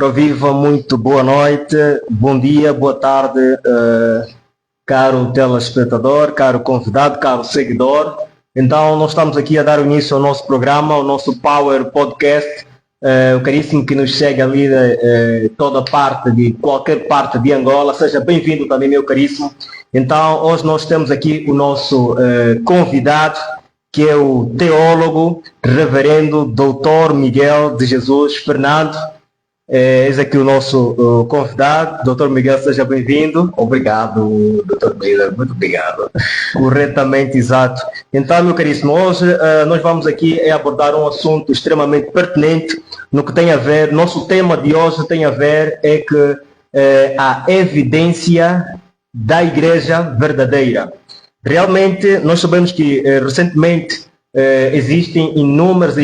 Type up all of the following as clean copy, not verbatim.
Ora viva, muito boa noite, bom dia, boa tarde, caro telespectador, caro convidado, caro seguidor. Então, nós estamos aqui a dar início ao nosso programa, ao nosso Power Podcast. O caríssimo que nos segue ali de qualquer parte de Angola, seja bem-vindo também, meu caríssimo. Então, hoje nós temos aqui o nosso convidado, que é o teólogo, reverendo Dr. Miguel de Jesus Fernando. Eis aqui o nosso convidado, Dr. Miguel, seja bem-vindo. Obrigado, Dr. Miller, muito obrigado. Corretamente, exato. Então, meu caríssimo, hoje nós vamos aqui abordar um assunto extremamente pertinente no que tem a ver, nosso tema de hoje tem a ver a evidência da igreja verdadeira. Realmente, nós sabemos que recentemente existem inúmeras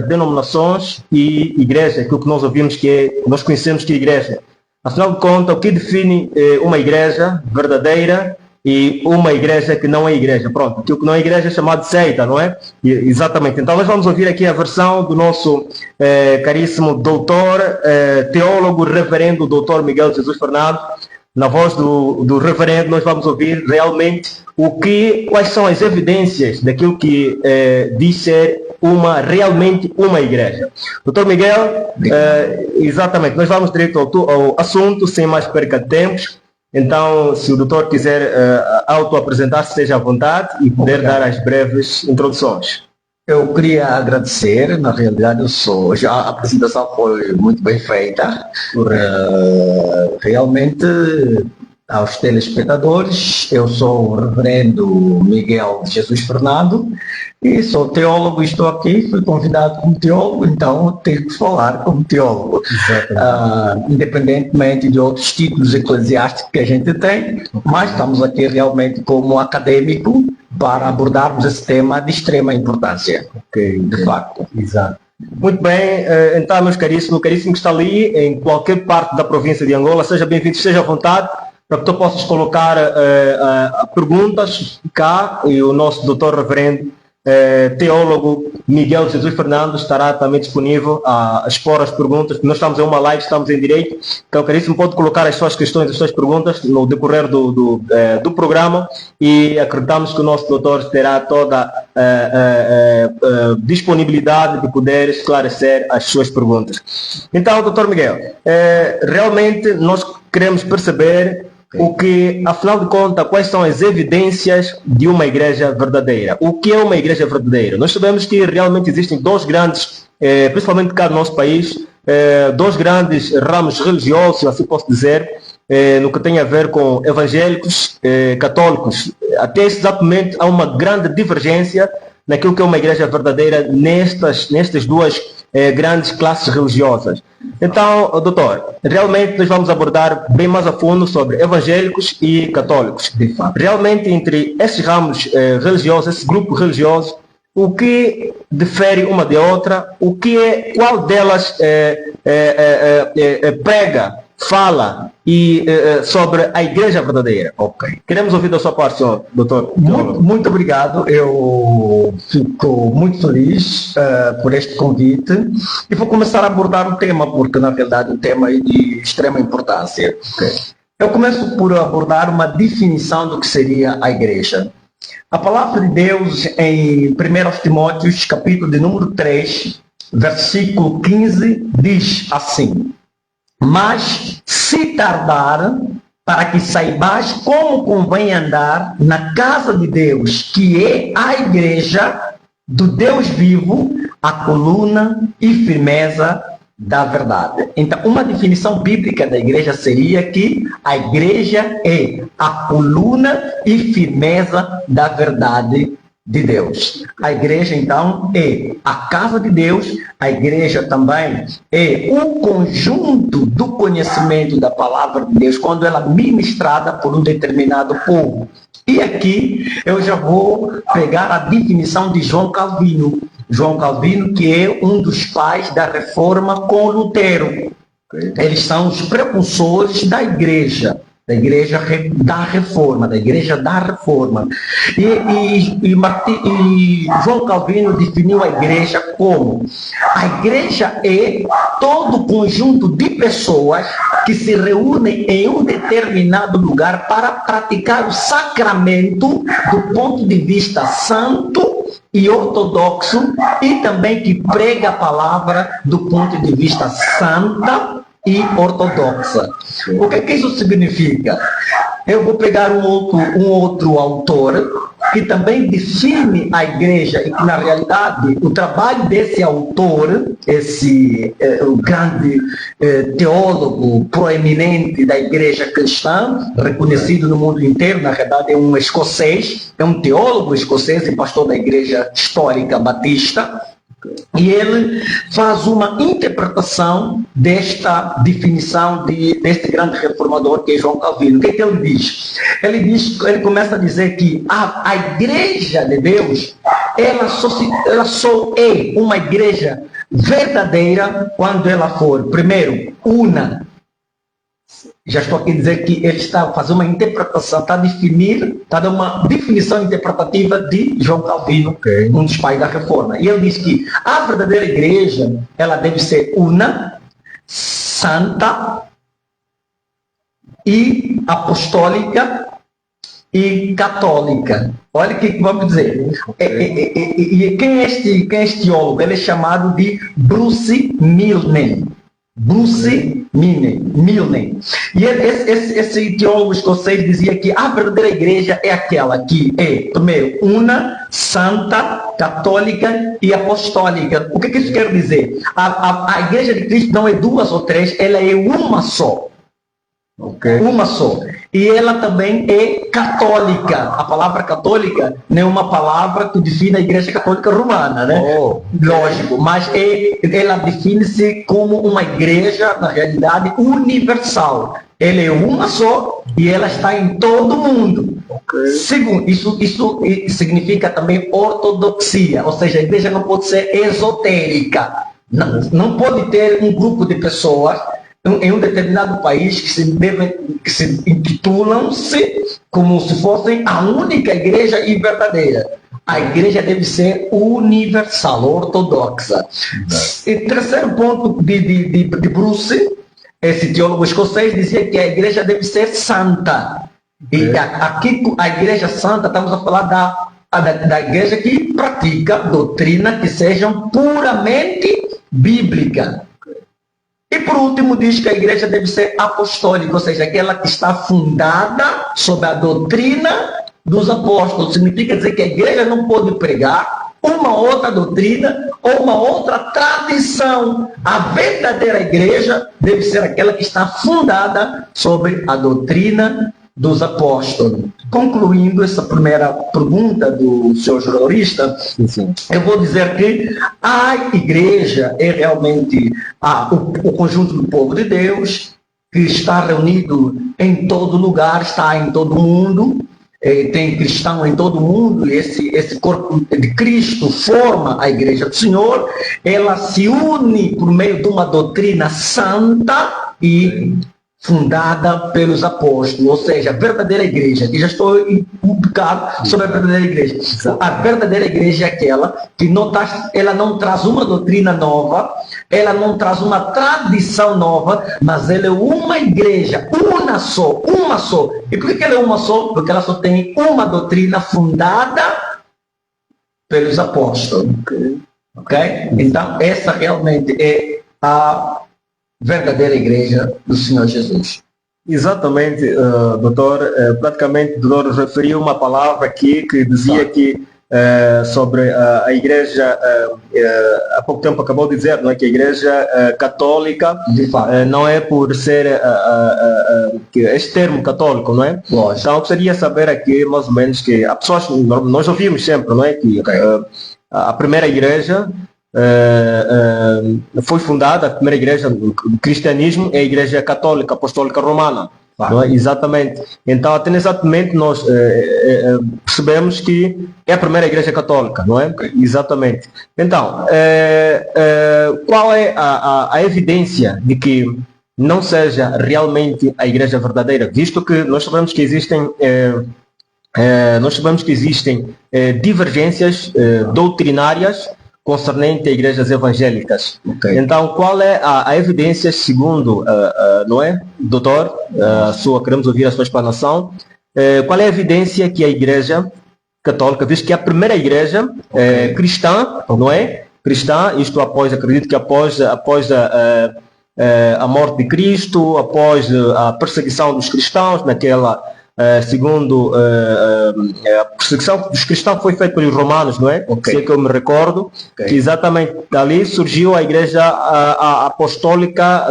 denominações e igrejas, aquilo que nós ouvimos nós conhecemos que é igreja. Afinal de contas, o que define uma igreja verdadeira e uma igreja que não é igreja? Pronto, aquilo que não é igreja é chamado de seita, não é? Exatamente. Então nós vamos ouvir aqui a versão do nosso caríssimo doutor, teólogo, reverendo Dr. Miguel Jesus Fernando. Na voz do reverendo, nós vamos ouvir realmente quais são as evidências daquilo que diz ser realmente uma igreja. Doutor Miguel, exatamente, nós vamos direto ao assunto, sem mais perca de tempos. Então, se o doutor quiser auto-apresentar-se, esteja à vontade e poder dar as breves introduções. Eu queria agradecer, na realidade já a apresentação foi muito bem feita. Realmente, aos telespectadores, eu sou o reverendo Miguel de Jesus Fernando e sou teólogo e estou aqui, fui convidado como teólogo, então tenho que falar como teólogo. Independentemente de outros títulos eclesiásticos que a gente tem, mas estamos aqui realmente como acadêmico para abordarmos esse tema de extrema importância. De facto. Exato. Muito bem, então, meus caríssimos, o caríssimo que está ali, em qualquer parte da província de Angola, seja bem-vindo, esteja à vontade, para que tu possas colocar perguntas cá, e o nosso doutor reverendo, teólogo Miguel Jesus Fernando estará também disponível a expor as perguntas. Nós estamos em uma live, estamos em direito, então caríssimo, pode colocar as suas questões, as suas perguntas no decorrer do programa, e acreditamos que o nosso doutor terá toda a disponibilidade de poder esclarecer as suas perguntas. Então, doutor Miguel, realmente nós queremos perceber afinal de contas, quais são as evidências de uma igreja verdadeira? O que é uma igreja verdadeira? Nós sabemos que realmente existem dois grandes, principalmente cá no nosso país, dois grandes ramos religiosos, assim posso dizer, no que tem a ver com evangélicos, católicos. Até esse exato momento há uma grande divergência naquilo que é uma igreja verdadeira nestas duas grandes classes religiosas. Então, doutor, realmente nós vamos abordar bem mais a fundo sobre evangélicos e católicos. Realmente, entre esses ramos religiosos, esse grupo religioso, o que difere uma da outra, qual delas prega, fala sobre a igreja verdadeira? Queremos ouvir da sua parte, senhor doutor. Muito obrigado, eu fico muito feliz por este convite e vou começar a abordar o tema, porque na verdade o tema é de extrema importância. Eu começo por abordar uma definição do que seria a igreja. A palavra de Deus em 1 Timóteos, capítulo de número 3, versículo 15, diz assim: mas se tardar, para que saibais como convém andar na casa de Deus, que é a igreja do Deus vivo, a coluna e firmeza da verdade. Então, uma definição bíblica da igreja seria que a igreja é a coluna e firmeza da verdade de Deus. A igreja, então, é a casa de Deus. A igreja também é o conjunto do conhecimento da palavra de Deus quando ela é ministrada por um determinado povo. E aqui eu já vou pegar a definição de João Calvino. João Calvino, que é um dos pais da reforma com Lutero. Eles são os precursores da igreja. da igreja da reforma, da igreja da reforma. E João Calvino definiu a igreja como: a igreja é todo o conjunto de pessoas que se reúnem em um determinado lugar para praticar o sacramento do ponto de vista santo e ortodoxo, e também que prega a palavra do ponto de vista santa e ortodoxa. O que isso significa? Eu vou pegar um outro autor que também define a igreja, e que na realidade o trabalho desse autor, o grande teólogo proeminente da igreja cristã, reconhecido no mundo inteiro, na realidade é um escocês, é um teólogo escocês e pastor da igreja histórica batista. E ele faz uma interpretação desta definição deste grande reformador que é João Calvino. O que é que ele diz? Ele começa a dizer que a igreja de Deus, ela só é uma igreja verdadeira quando ela for, primeiro, una. Já estou aqui a dizer que ele está fazendo uma interpretação, está dando uma definição interpretativa de João Calvino, um dos pais da reforma. E ele diz que a verdadeira igreja, ela deve ser una, santa e apostólica e católica. Olha o que vamos dizer. E quem é este teólogo? Ele é chamado de Bruce Milne. Bruce Milne. E esse teólogo escocês dizia que a verdadeira igreja é aquela que é, primeiro, una, santa, católica e apostólica. O que isso quer dizer? A igreja de Cristo não é duas ou três, ela é uma só. Uma só. E ela também é católica. A palavra católica não é uma palavra que define a Igreja Católica Romana, né? Lógico, mas ela define-se como uma igreja, na realidade, universal. Ela é uma só e ela está em todo o mundo. Segundo, isso significa também ortodoxia, ou seja, a igreja não pode ser esotérica. Não pode ter um grupo de pessoas em um determinado país que se intitulam-se como se fossem a única igreja e verdadeira. A igreja deve ser universal, ortodoxa. E terceiro ponto de Bruce, esse teólogo escocês, dizia que a igreja deve ser santa. E aqui, a igreja santa, estamos a falar da igreja que pratica doutrina que sejam puramente bíblica. E por último diz que a igreja deve ser apostólica, ou seja, aquela que está fundada sobre a doutrina dos apóstolos. Significa dizer que a igreja não pode pregar uma outra doutrina ou uma outra tradição. A verdadeira igreja deve ser aquela que está fundada sobre a doutrina dos apóstolos. Concluindo essa primeira pergunta do senhor jornalista, eu vou dizer que a igreja é realmente o conjunto do povo de Deus, que está reunido em todo lugar, está em todo mundo, tem cristão em todo mundo, e esse corpo de Cristo forma a igreja do Senhor. Ela se une por meio de uma doutrina santa e fundada pelos apóstolos, ou seja, a verdadeira igreja, que já estou implicado sobre a verdadeira igreja. A verdadeira igreja é aquela que ela não traz uma doutrina nova, ela não traz uma tradição nova, mas ela é uma igreja, uma só. E por que ela é uma só? Porque ela só tem uma doutrina fundada pelos apóstolos. Ok? Então, essa realmente é a verdadeira igreja do Senhor Jesus. Exatamente, doutor. Praticamente o doutor referiu uma palavra aqui que dizia que sobre a igreja, há pouco tempo acabou de dizer, não é, que a igreja católica não é por ser este termo católico, não é? Lógico. Então eu gostaria de saber aqui mais ou menos que há pessoas, nós ouvimos sempre, não é, que a primeira igreja foi fundada, a primeira igreja do cristianismo é a igreja católica apostólica romana, não é? Exatamente. Então até exatamente nós percebemos que é a primeira igreja católica, não é? Exatamente. Então qual é a evidência de que não seja realmente a igreja verdadeira, visto que nós sabemos que existem divergências doutrinárias concernente a igrejas evangélicas. Ok. Então, qual é a evidência, segundo, não é, doutor, queremos ouvir a sua explanação, qual é a evidência que a igreja católica, visto que é a primeira igreja cristã, não é? Cristã, isto acredito que após a morte de Cristo, após a perseguição dos cristãos, segundo a perseguição dos cristãos foi feita pelos romanos, não é? Okay. Se é que eu me recordo, que exatamente dali surgiu a igreja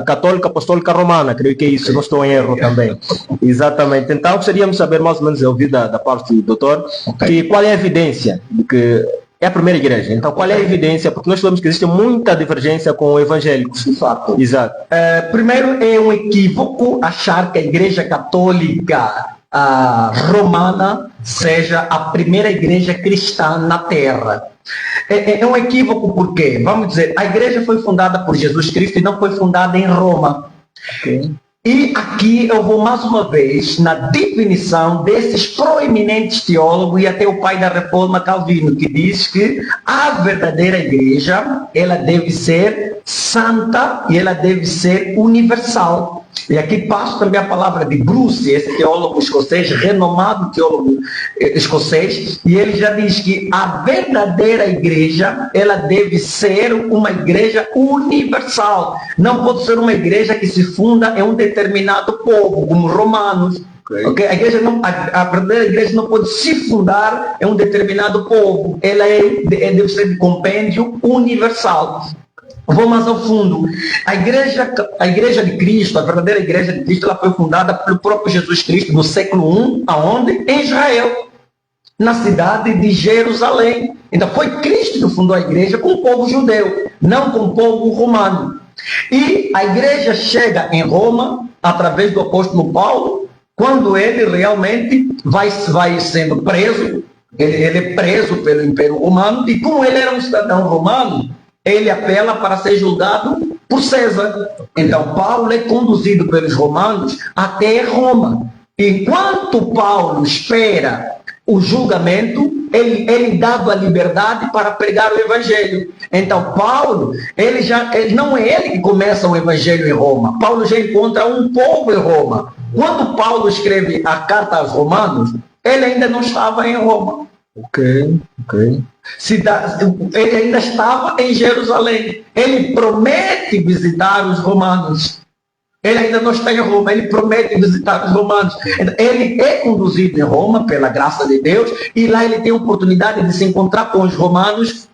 católica apostólica romana, creio que é isso, não estou em erro também. Exatamente. Então gostaríamos de saber mais ou menos, ouvir da parte do doutor, que qual é a evidência de que é a primeira igreja. Então, qual é a evidência? Porque nós sabemos que existe muita divergência com evangélicos. De fato. Exato. Primeiro, é um equívoco achar que a igreja católica romana seja a primeira igreja cristã na Terra. É um equívoco porque, vamos dizer, a igreja foi fundada por Jesus Cristo e não foi fundada em Roma. Okay. E aqui eu vou mais uma vez na definição desses proeminentes teólogos e até o pai da Reforma, Calvino, que diz que a verdadeira igreja, ela deve ser santa e ela deve ser universal. E aqui passo também a palavra de Bruce, esse teólogo escocês, renomado teólogo escocês, e ele já diz que a verdadeira igreja, ela deve ser uma igreja universal. Não pode ser uma igreja que se funda em um determinado povo, como romanos. Okay? A verdadeira igreja não pode se fundar em um determinado povo. Ela deve ser de compêndio universal. Vou mais ao fundo. A igreja de Cristo, a verdadeira igreja de Cristo, ela foi fundada pelo próprio Jesus Cristo no século I, aonde? Em Israel, na cidade de Jerusalém. Então foi Cristo que fundou a igreja com o povo judeu, não com o povo romano. E a igreja chega em Roma, através do apóstolo Paulo, quando ele realmente vai sendo preso. Ele é preso pelo Império Romano, e como ele era um cidadão romano, ele apela para ser julgado por César. Então, Paulo é conduzido pelos romanos até Roma. Enquanto Paulo espera o julgamento, ele dava a liberdade para pregar o evangelho. Então, Paulo, não é ele que começa o evangelho em Roma. Paulo já encontra um povo em Roma. Quando Paulo escreve a carta aos romanos, ele ainda não estava em Roma. Ok. Ele ainda estava em Jerusalém. Ele promete visitar os romanos. Ele ainda não está em Roma, ele promete visitar os romanos. Ele é conduzido em Roma pela graça de Deus, e lá ele tem a oportunidade de se encontrar com os romanos.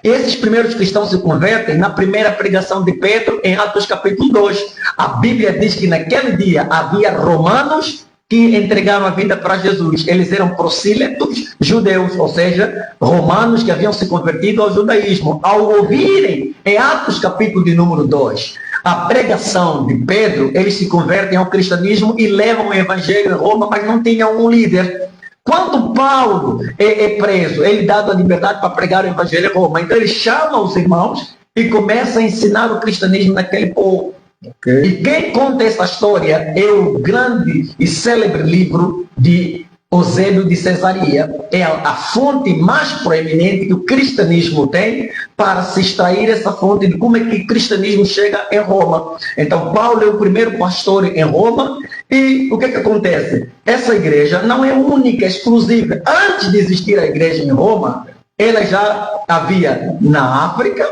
Esses primeiros cristãos se convertem na primeira pregação de Pedro, em Atos capítulo 2. A Bíblia diz que naquele dia havia romanos que entregaram a vida para Jesus. Eles eram prosílitos judeus, ou seja, romanos que haviam se convertido ao judaísmo. Ao ouvirem, em Atos capítulo de número 2, a pregação de Pedro, eles se convertem ao cristianismo e levam o evangelho em Roma, mas não tinham um líder. Quando Paulo é preso, ele dá a liberdade para pregar o evangelho em Roma. Então ele chama os irmãos e começa a ensinar o cristianismo naquele povo. Okay. E quem conta essa história é o grande e célebre livro de Eusébio de Cesareia. É a fonte mais proeminente que o cristianismo tem para se extrair essa fonte de como é que o cristianismo chega em Roma. Então, Paulo é o primeiro pastor em Roma. E o que acontece? Essa igreja não é única, exclusiva. Antes de existir a igreja em Roma, ela já havia na África.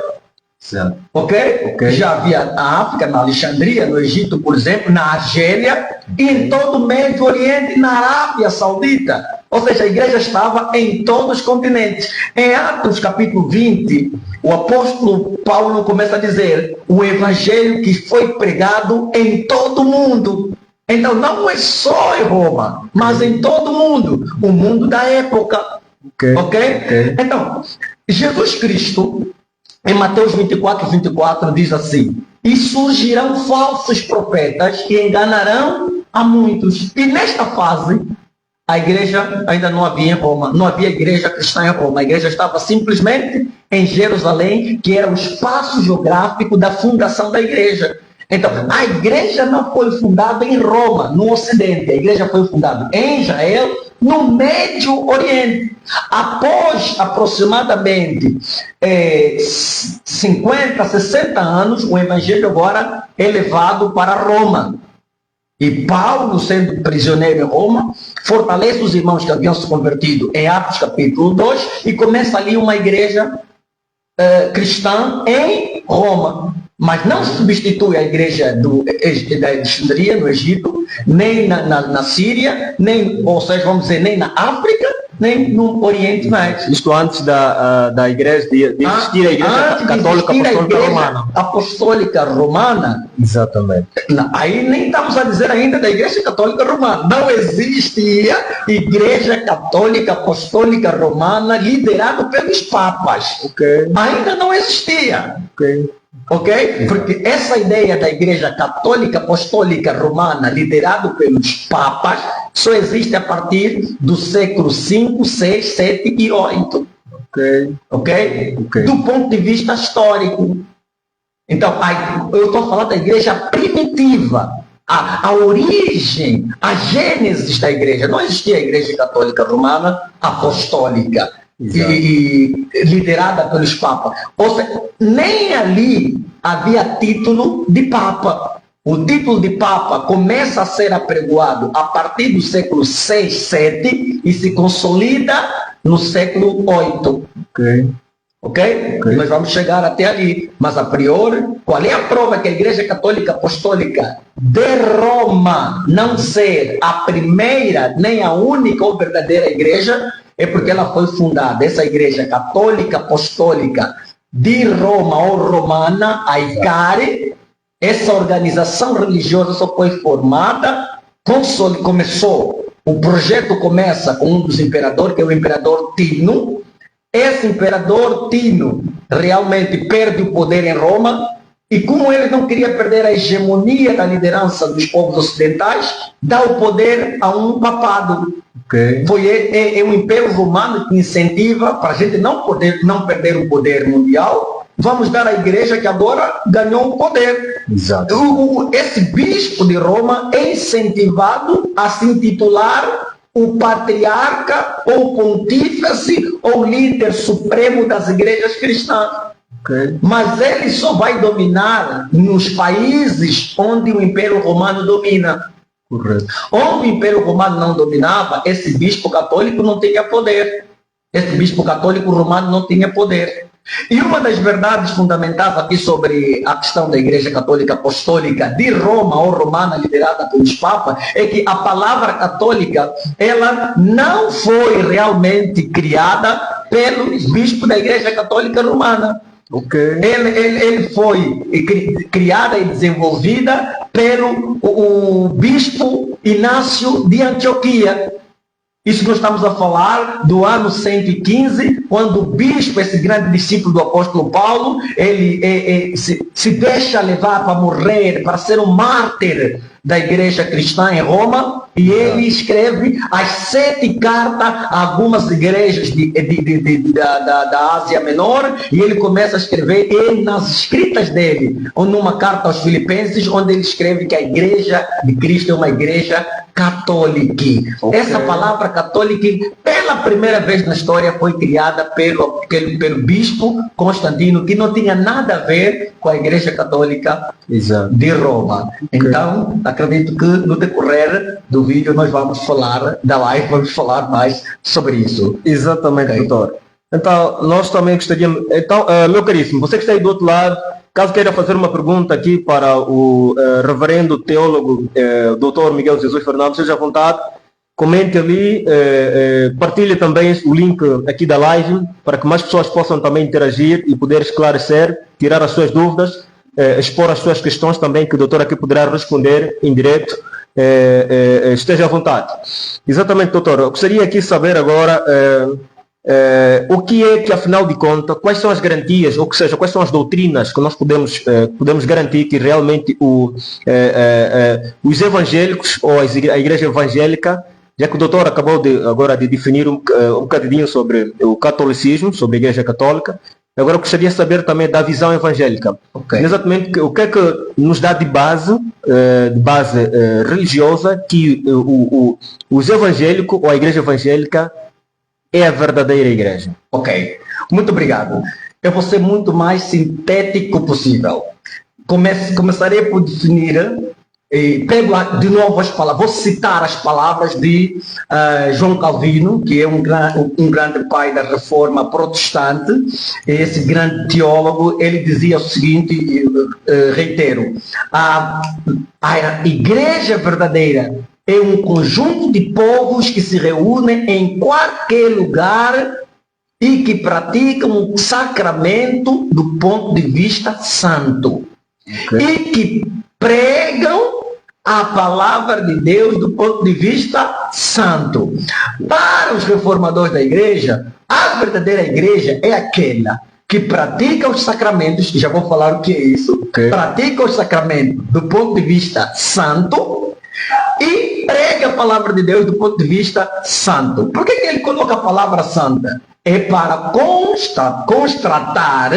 Certo. Okay? Já havia na África, na Alexandria, no Egito, por exemplo, na Argélia, e em todo o Médio Oriente, na Arábia Saudita. Ou seja, a igreja estava em todos os continentes. Em Atos capítulo 20, o apóstolo Paulo começa a dizer o evangelho que foi pregado em todo o mundo. Então não é só em Roma, mas em todo o mundo da época. Ok? Então, Jesus Cristo, em Mateus 24 diz assim: e surgirão falsos profetas que enganarão a muitos. E nesta fase, a igreja ainda não havia em Roma, não havia igreja cristã em Roma. A igreja estava simplesmente em Jerusalém, que era o espaço geográfico da fundação da igreja. Então, a igreja não foi fundada em Roma, no Ocidente. A igreja foi fundada em Israel, no Médio Oriente. Após aproximadamente 50, 60 anos, o evangelho agora é levado para Roma. E Paulo, sendo prisioneiro em Roma, fortalece os irmãos que haviam se convertido em Atos capítulo 2 e começa ali uma igreja cristã em Roma. Mas não substitui a igreja da Alexandria, no Egito, nem na Síria, nem, ou seja, vamos dizer, nem na África, nem no Oriente Médio. Isto antes da igreja, de existir a igreja católica apostólica romana. Apostólica romana. Exatamente. Aí nem estamos a dizer ainda da igreja católica romana. Não existia igreja católica apostólica romana liderada pelos papas. Okay. Ainda não existia. Ok? Porque essa ideia da igreja católica apostólica romana liderada pelos papas só existe a partir do século 5, 6, 7 e 8. Ok? Do ponto de vista histórico. Então, eu estou falando da igreja primitiva. A origem, a gênesis da igreja. Não existia a igreja católica romana apostólica. E liderada pelos papas. Ou seja, nem ali havia título de papa. O título de papa começa a ser apregoado a partir do século 6, 7 e se consolida no século 8. Ok? Nós vamos chegar até ali. Mas a priori, qual é a prova que a Igreja Católica Apostólica de Roma não ser a primeira nem a única ou verdadeira igreja? É porque ela foi fundada, essa igreja católica apostólica de Roma ou romana, a ICARE, essa organização religiosa só foi formada, começou, o projeto começa com um dos imperadores, que é o imperador Tino. Esse imperador Tino realmente perde o poder em Roma, e como ele não queria perder a hegemonia da liderança dos povos ocidentais, dá o poder a um papado. É um império romano que incentiva para a gente não perder o poder mundial. Vamos dar à igreja que agora ganhou o poder. Exato. Esse bispo de Roma é incentivado a se intitular o patriarca ou pontífice ou líder supremo das igrejas cristãs. Mas ele só vai dominar nos países onde o Império Romano domina. Correto. Onde o Império Romano não dominava, esse bispo católico não tinha poder. Esse bispo católico romano não tinha poder. E uma das verdades fundamentais aqui sobre a questão da Igreja Católica Apostólica de Roma ou romana liderada pelos papas é que a palavra católica ela não foi realmente criada pelos bispos da Igreja Católica Romana. Ele foi criada e desenvolvida pelo o bispo Inácio de Antioquia. Isso nós estamos a falar do ano 115, quando o bispo, esse grande discípulo do apóstolo Paulo, ele se deixa levar para morrer, para ser um mártir da igreja cristã em Roma, e ele escreve as 7 cartas a algumas igrejas da Ásia Menor, e ele começa a escrever, e nas escritas dele, ou numa carta aos Filipenses, onde ele escreve que a igreja de Cristo é uma igreja católica. Essa palavra católica, pela primeira vez na história, foi criada pelo bispo Constantino, que não tinha nada a ver com a igreja católica de Roma. Então, acredito que no decorrer do vídeo nós vamos falar, da live, vamos falar mais sobre isso. Exatamente, doutor. Então, nós também gostaríamos... Então, meu caríssimo, você que está aí do outro lado, caso queira fazer uma pergunta aqui para o reverendo teólogo Dr. Miguel Jesus Fernandes, seja à vontade, comente ali, partilhe também o link aqui da live para que mais pessoas possam também interagir e poder esclarecer, tirar as suas dúvidas, expor as suas questões também que o doutor aqui poderá responder em direto. Esteja à vontade. Exatamente, doutor. Eu gostaria aqui de saber agora o que é que, afinal de contas, quais são as garantias, ou seja, quais são as doutrinas que nós podemos garantir que realmente os evangélicos ou a igreja evangélica, já que o doutor acabou agora de definir um bocadinho sobre o catolicismo, sobre a igreja católica, Agora eu gostaria de saber também da visão evangélica. Exatamente o que é que nos dá de base religiosa que os evangélicos ou a igreja evangélica é a verdadeira igreja. Ok, muito obrigado. Eu vou ser muito mais sintético possível. Começarei por definir, pego de novo as palavras, vou citar as palavras de João Calvino, que é um grande pai da reforma protestante. Esse grande teólogo, ele dizia o seguinte, reitero, a igreja verdadeira é um conjunto de povos que se reúnem em qualquer lugar e que praticam o sacramento do ponto de vista santo. E que pregam a palavra de Deus do ponto de vista santo. Para os reformadores da igreja, a verdadeira igreja é aquela que pratica os sacramentos, já vou falar o que é isso, pratica os sacramentos do ponto de vista santo e prega a palavra de Deus do ponto de vista santo. Por que ele coloca a palavra santa? É para constatar.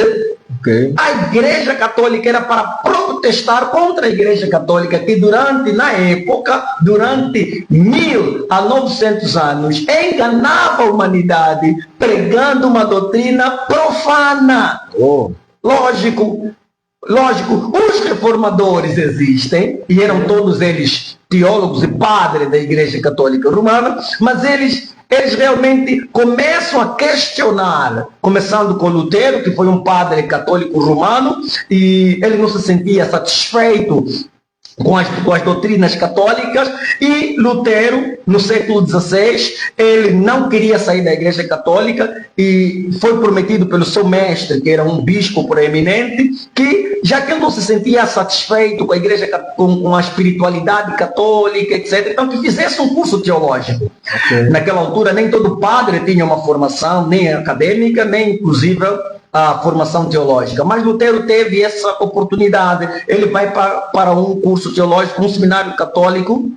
A igreja católica era para protestar contra a igreja católica que na época, durante 1000 a 900 anos, enganava a humanidade pregando uma doutrina profana. Lógico, os reformadores existem, e eram todos eles teólogos e padres da igreja católica romana, mas eles realmente começam a questionar, começando com Lutero, que foi um padre católico romano, e ele não se sentia satisfeito com as doutrinas católicas, e Lutero, no século XVI, ele não queria sair da igreja católica, e foi prometido pelo seu mestre, que era um bispo proeminente, que já que ele não se sentia satisfeito com a igreja, com a espiritualidade católica, etc., então que fizesse um curso teológico. Naquela altura nem todo padre tinha uma formação, nem acadêmica, nem inclusive a formação teológica, mas Lutero teve essa oportunidade. Ele vai para um curso teológico, um seminário católico,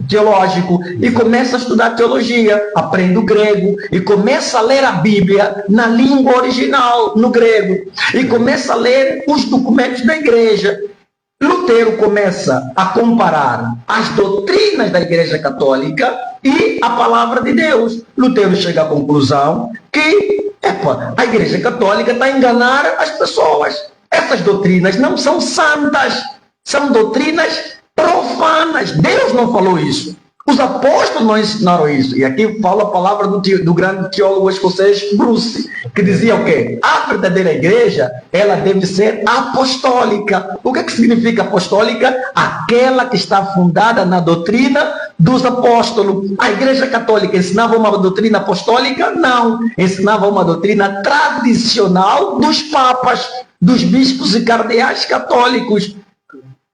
teológico, e começa a estudar teologia, aprende o grego, e começa a ler a Bíblia na língua original, no grego, e começa a ler os documentos da igreja. Lutero começa a comparar as doutrinas da igreja católica e a palavra de Deus. Lutero chega à conclusão que a igreja católica está a enganar as pessoas. Essas doutrinas não são santas, são doutrinas profanas. Deus não falou isso. Os apóstolos não ensinaram isso. E aqui fala a palavra do grande teólogo escocês Bruce, que dizia o quê? A verdadeira igreja, ela deve ser apostólica. O que significa apostólica? Aquela que está fundada na doutrina dos apóstolos. A igreja católica ensinava uma doutrina apostólica? Não. Ensinava uma doutrina tradicional dos papas, dos bispos e cardeais católicos.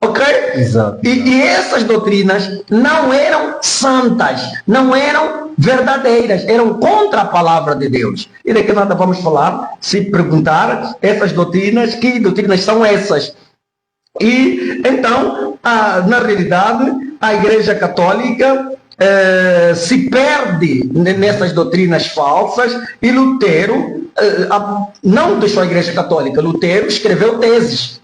Ok? Exato. E essas doutrinas não eram santas, não eram verdadeiras, eram contra a palavra de Deus. E daqui nada vamos falar, se perguntar essas doutrinas, que doutrinas são essas? E então, na realidade, a igreja católica se perde nessas doutrinas falsas, e Lutero não deixou a igreja católica. Lutero escreveu teses.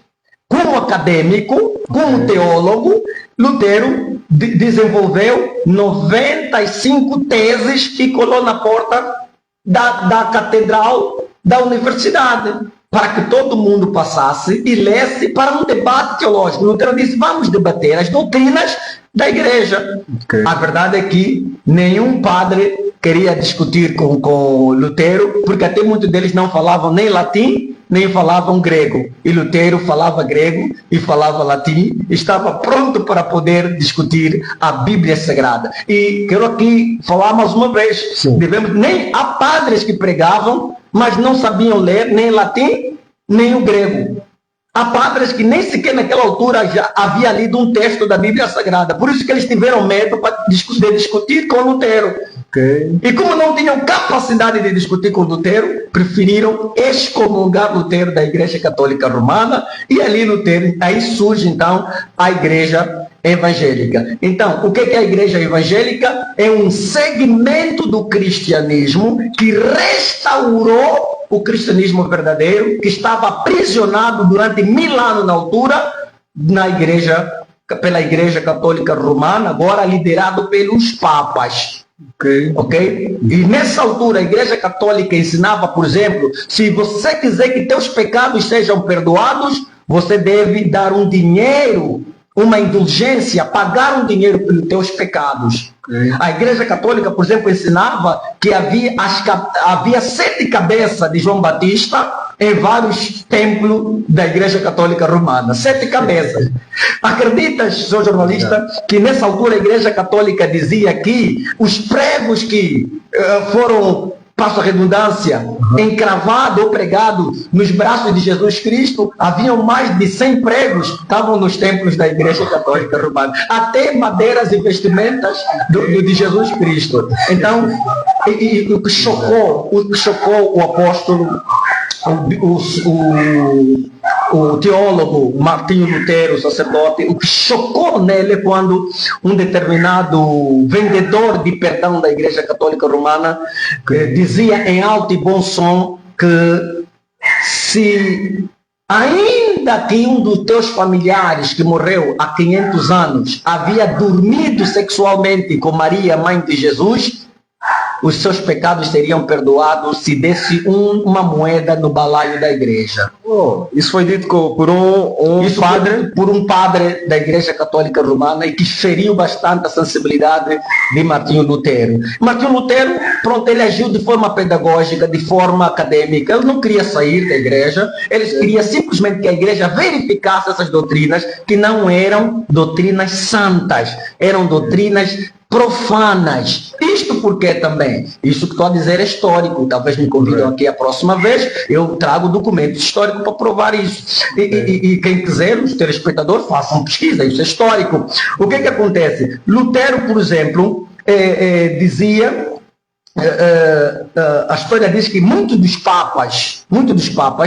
Como acadêmico, como teólogo, Lutero desenvolveu 95 teses e colou na porta da catedral da universidade, para que todo mundo passasse e lesse para um debate teológico. Lutero disse: vamos debater as doutrinas da igreja. A verdade é que nenhum padre queria discutir com Lutero, porque até muitos deles não falavam nem latim, nem falavam grego. E Lutero falava grego e falava latim, estava pronto para poder discutir a Bíblia Sagrada. E quero aqui falar mais uma vez, nem há padres que pregavam, mas não sabiam ler nem latim, nem o grego. Há padres que nem sequer naquela altura já havia lido um texto da Bíblia Sagrada. Por isso que eles tiveram medo para discutir com Lutero. E como não tinham capacidade de discutir com Lutero, preferiram excomungar Lutero da Igreja Católica Romana, e ali aí surge então a Igreja Evangélica. Então, o que é a Igreja Evangélica? É um segmento do cristianismo que restaurou o cristianismo verdadeiro, que estava aprisionado durante 1000 anos na altura pela Igreja Católica Romana, agora liderado pelos papas. Ok? E nessa altura a Igreja Católica ensinava, por exemplo, se você quiser que teus pecados sejam perdoados, você deve dar um dinheiro, uma indulgência, pagar um dinheiro pelos teus pecados. A Igreja Católica, por exemplo, ensinava que havia 7 cabeças de João Batista em vários templos da Igreja Católica Romana. 7 cabeças. Acreditas, senhor jornalista, que nessa altura a Igreja Católica dizia que os pregos que foram, passo a redundância, encravado ou pregado nos braços de Jesus Cristo, haviam mais de 100 pregos, estavam nos templos da Igreja Católica Romana, até madeiras e vestimentas de Jesus Cristo. Então, o que chocou o apóstolo, o teólogo Martinho Lutero, sacerdote, o que chocou nele quando um determinado vendedor de perdão da Igreja Católica Romana dizia em alto e bom som que se ainda que um dos teus familiares que morreu há 500 anos havia dormido sexualmente com Maria, mãe de Jesus, os seus pecados seriam perdoados se desse uma moeda no balaio da igreja. Isso foi dito por um padre da Igreja Católica Romana e que feriu bastante a sensibilidade de Martinho Lutero. Martinho Lutero, ele agiu de forma pedagógica, de forma acadêmica. Ele não queria sair da igreja, ele queria simplesmente que a igreja verificasse essas doutrinas, que não eram doutrinas santas, eram doutrinas profanas. Isto porque também, isso que estou a dizer é histórico, talvez me convidem aqui a próxima vez, eu trago documentos históricos para provar isso. E quem quiser, os telespectadores, façam pesquisa, isso é histórico. O que acontece? Lutero, por exemplo, dizia, a história diz que muitos dos papas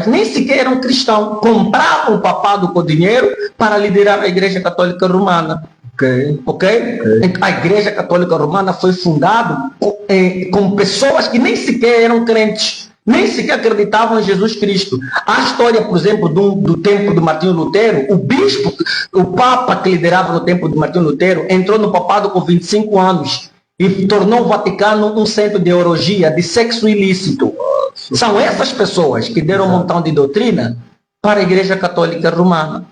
nem sequer eram cristãos, compravam o papado com dinheiro para liderar a Igreja Católica Romana. Ok? A Igreja Católica Romana foi fundada com pessoas que nem sequer eram crentes, nem sequer acreditavam em Jesus Cristo. A história, por exemplo, do tempo de Martinho Lutero, o bispo, o papa que liderava no tempo de Martinho Lutero, entrou no papado com 25 anos e tornou o Vaticano um centro de orgia, de sexo ilícito. São essas pessoas que deram um montão de doutrina para a Igreja Católica Romana.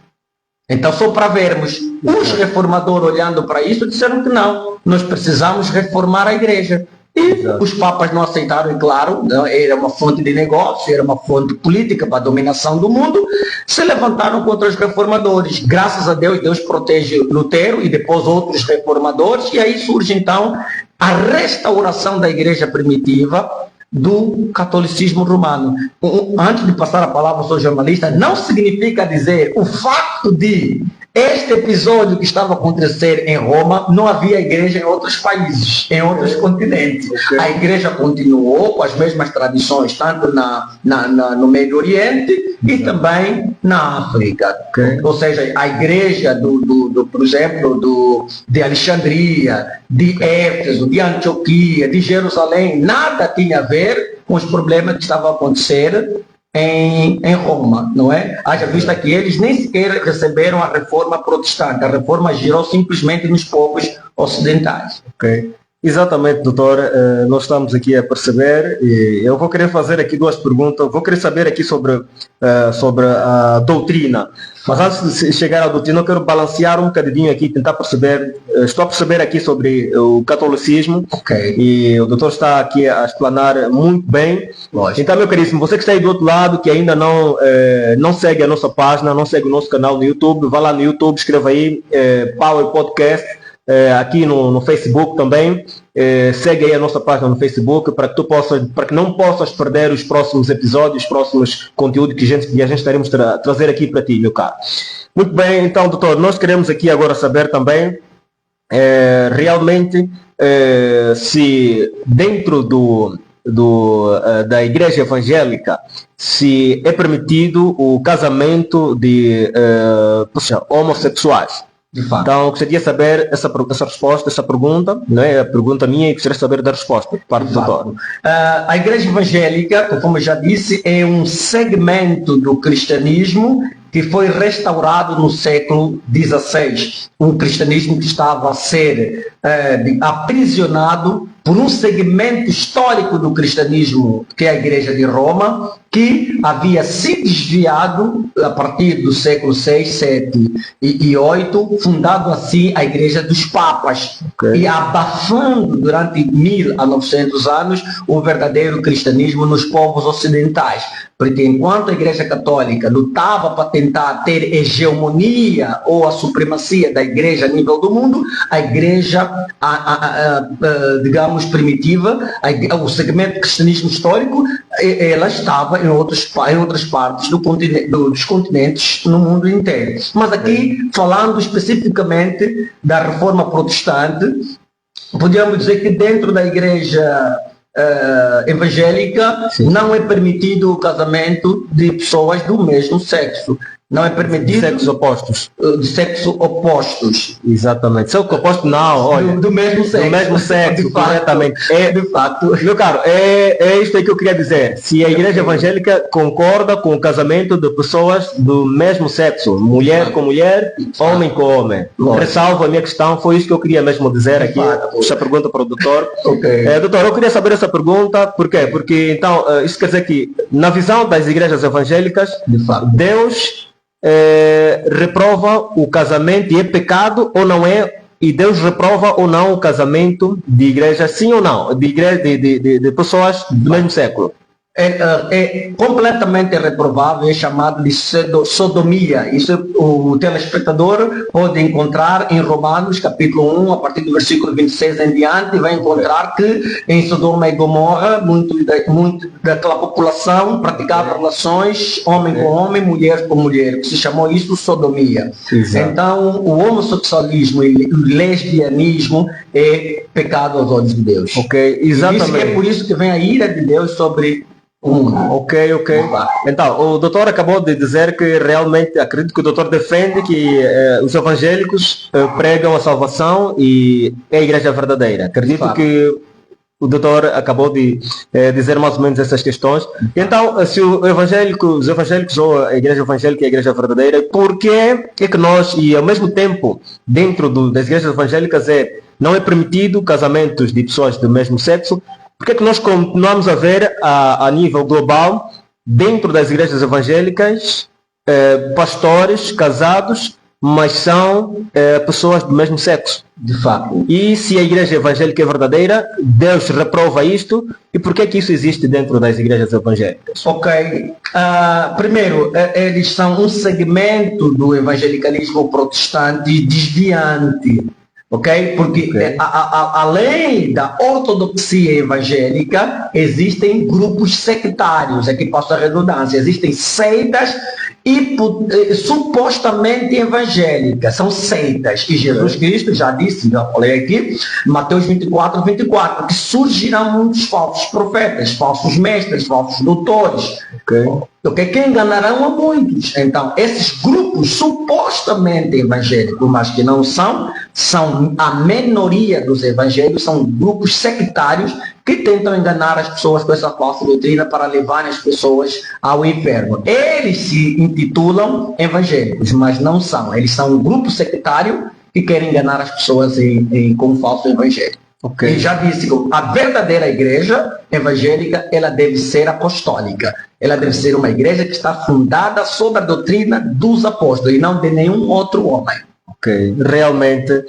Então, só para vermos, os reformadores olhando para isso disseram que não, nós precisamos reformar a igreja. E os papas não aceitaram, e claro, era uma fonte de negócio, era uma fonte política para a dominação do mundo, se levantaram contra os reformadores. Graças a Deus, Deus protege Lutero e depois outros reformadores, e aí surge então a restauração da igreja primitiva, do catolicismo romano. Antes de passar a palavra ao seu jornalista, não significa dizer o facto de este episódio que estava a acontecer em Roma, não havia igreja em outros países, em outros continentes. A igreja continuou com as mesmas tradições, tanto no Médio Oriente e também na África. Ou seja, a igreja, por exemplo, de Alexandria, de Éfeso, de Antioquia, de Jerusalém, nada tinha a ver com os problemas que estavam a acontecer em Roma, não é? Haja vista que eles nem sequer receberam a reforma protestante, a reforma girou simplesmente nos povos ocidentais. Exatamente, doutor, nós estamos aqui a perceber, e eu vou querer fazer aqui 2 perguntas, vou querer saber aqui sobre a doutrina, mas antes de chegar à doutrina eu quero balancear um bocadinho aqui, tentar perceber, estou a perceber aqui sobre o catolicismo, e o doutor está aqui a explanar muito bem. Lógico. Então, meu caríssimo, você que está aí do outro lado, que ainda não segue a nossa página, não segue o nosso canal no YouTube, vá lá no YouTube, escreva aí Power Podcast, aqui no Facebook também, segue aí a nossa página no Facebook para que não possas perder os próximos episódios, os próximos conteúdos que a gente estaremos trazer aqui para ti, meu caro. Muito bem, então, doutor, nós queremos aqui agora saber também realmente se dentro da igreja evangélica se é permitido o casamento de homossexuais. De fato. Então, eu gostaria de saber essa resposta, essa pergunta, não é a pergunta minha, e gostaria de saber da resposta por parte do doutor. A Igreja Evangélica, como eu já disse, é um segmento do cristianismo que foi restaurado no século XVI. Um cristianismo que estava a ser aprisionado por um segmento histórico do cristianismo, que é a Igreja de Roma, que havia se desviado a partir do século VI, VII e VIII, fundado assim a Igreja dos Papas, e abafando durante 1000 a 900 anos o verdadeiro cristianismo nos povos ocidentais. Porque enquanto a Igreja Católica lutava para tentar ter hegemonia ou a supremacia da Igreja a nível do mundo, a Igreja, digamos, primitiva, o segmento do cristianismo histórico, ela estava em outras partes dos continentes no mundo inteiro. Mas aqui, falando especificamente da Reforma Protestante, podemos dizer que dentro da Igreja evangélica, sim, não é permitido o casamento de pessoas do mesmo sexo. Não é permitido. De sexos opostos. De sexo opostos. Exatamente. Sexo oposto não, olha. Do mesmo sexo. Do mesmo sexo, corretamente. De fato. Meu caro, é isto aí que eu queria dizer. Se a Igreja Evangélica concorda com o casamento de pessoas do mesmo sexo, mulher com mulher, homem com homem. Ressalvo a minha questão, foi isso que eu queria mesmo dizer aqui. Essa pergunta para o doutor. Doutor, eu queria saber essa pergunta, por quê? Porque, então, isso quer dizer que, na visão das igrejas evangélicas, Deus reprova o casamento e é pecado ou não é, e Deus reprova ou não o casamento de igreja, sim ou não, de pessoas do mesmo século? É completamente reprovável, é chamado de sodomia. Isso o telespectador pode encontrar em Romanos capítulo 1, a partir do versículo 26 em diante, vai encontrar que em Sodoma e Gomorra, muito daquela população praticava relações homem com homem, mulher com mulher, que se chamou isso sodomia. Exato. Então, o homossexualismo e o lesbianismo é pecado aos olhos de Deus. Exatamente. É por isso que vem a ira de Deus sobre Ok. Então, o doutor acabou de dizer que realmente, acredito que o doutor defende que os evangélicos pregam a salvação e é a igreja verdadeira. Acredito que o doutor acabou de dizer mais ou menos essas questões. Então, se os evangélicos ou a igreja evangélica é a igreja verdadeira, por que é que nós, e ao mesmo tempo, dentro das igrejas evangélicas, não é permitido casamentos de pessoas do mesmo sexo? Por que é que nós continuamos a ver a nível global, dentro das igrejas evangélicas, pastores casados, mas são pessoas do mesmo sexo? De fato. E se a igreja evangélica é verdadeira, Deus reprova isto, e por que é que isso existe dentro das igrejas evangélicas? Primeiro, eles são um segmento do evangelicalismo protestante desviante. Porque além da ortodoxia evangélica, existem grupos sectários, aqui passa a redundância, existem seitas supostamente evangélicas, são seitas. E Jesus Cristo já disse, já falei aqui, Mateus 24, que surgirão muitos falsos profetas, falsos mestres, falsos doutores. Que enganarão a muitos. Então, esses grupos supostamente evangélicos, mas que não são a minoria dos evangélicos, são grupos sectários que tentam enganar as pessoas com essa falsa doutrina para levar as pessoas ao inferno. Eles se intitulam evangélicos, mas não são. Eles são um grupo sectário que querem enganar as pessoas com um falso evangelho. E já disse que a verdadeira igreja evangélica, ela deve ser apostólica. Ela deve ser uma igreja que está fundada sobre a doutrina dos apóstolos e não de nenhum outro homem. Realmente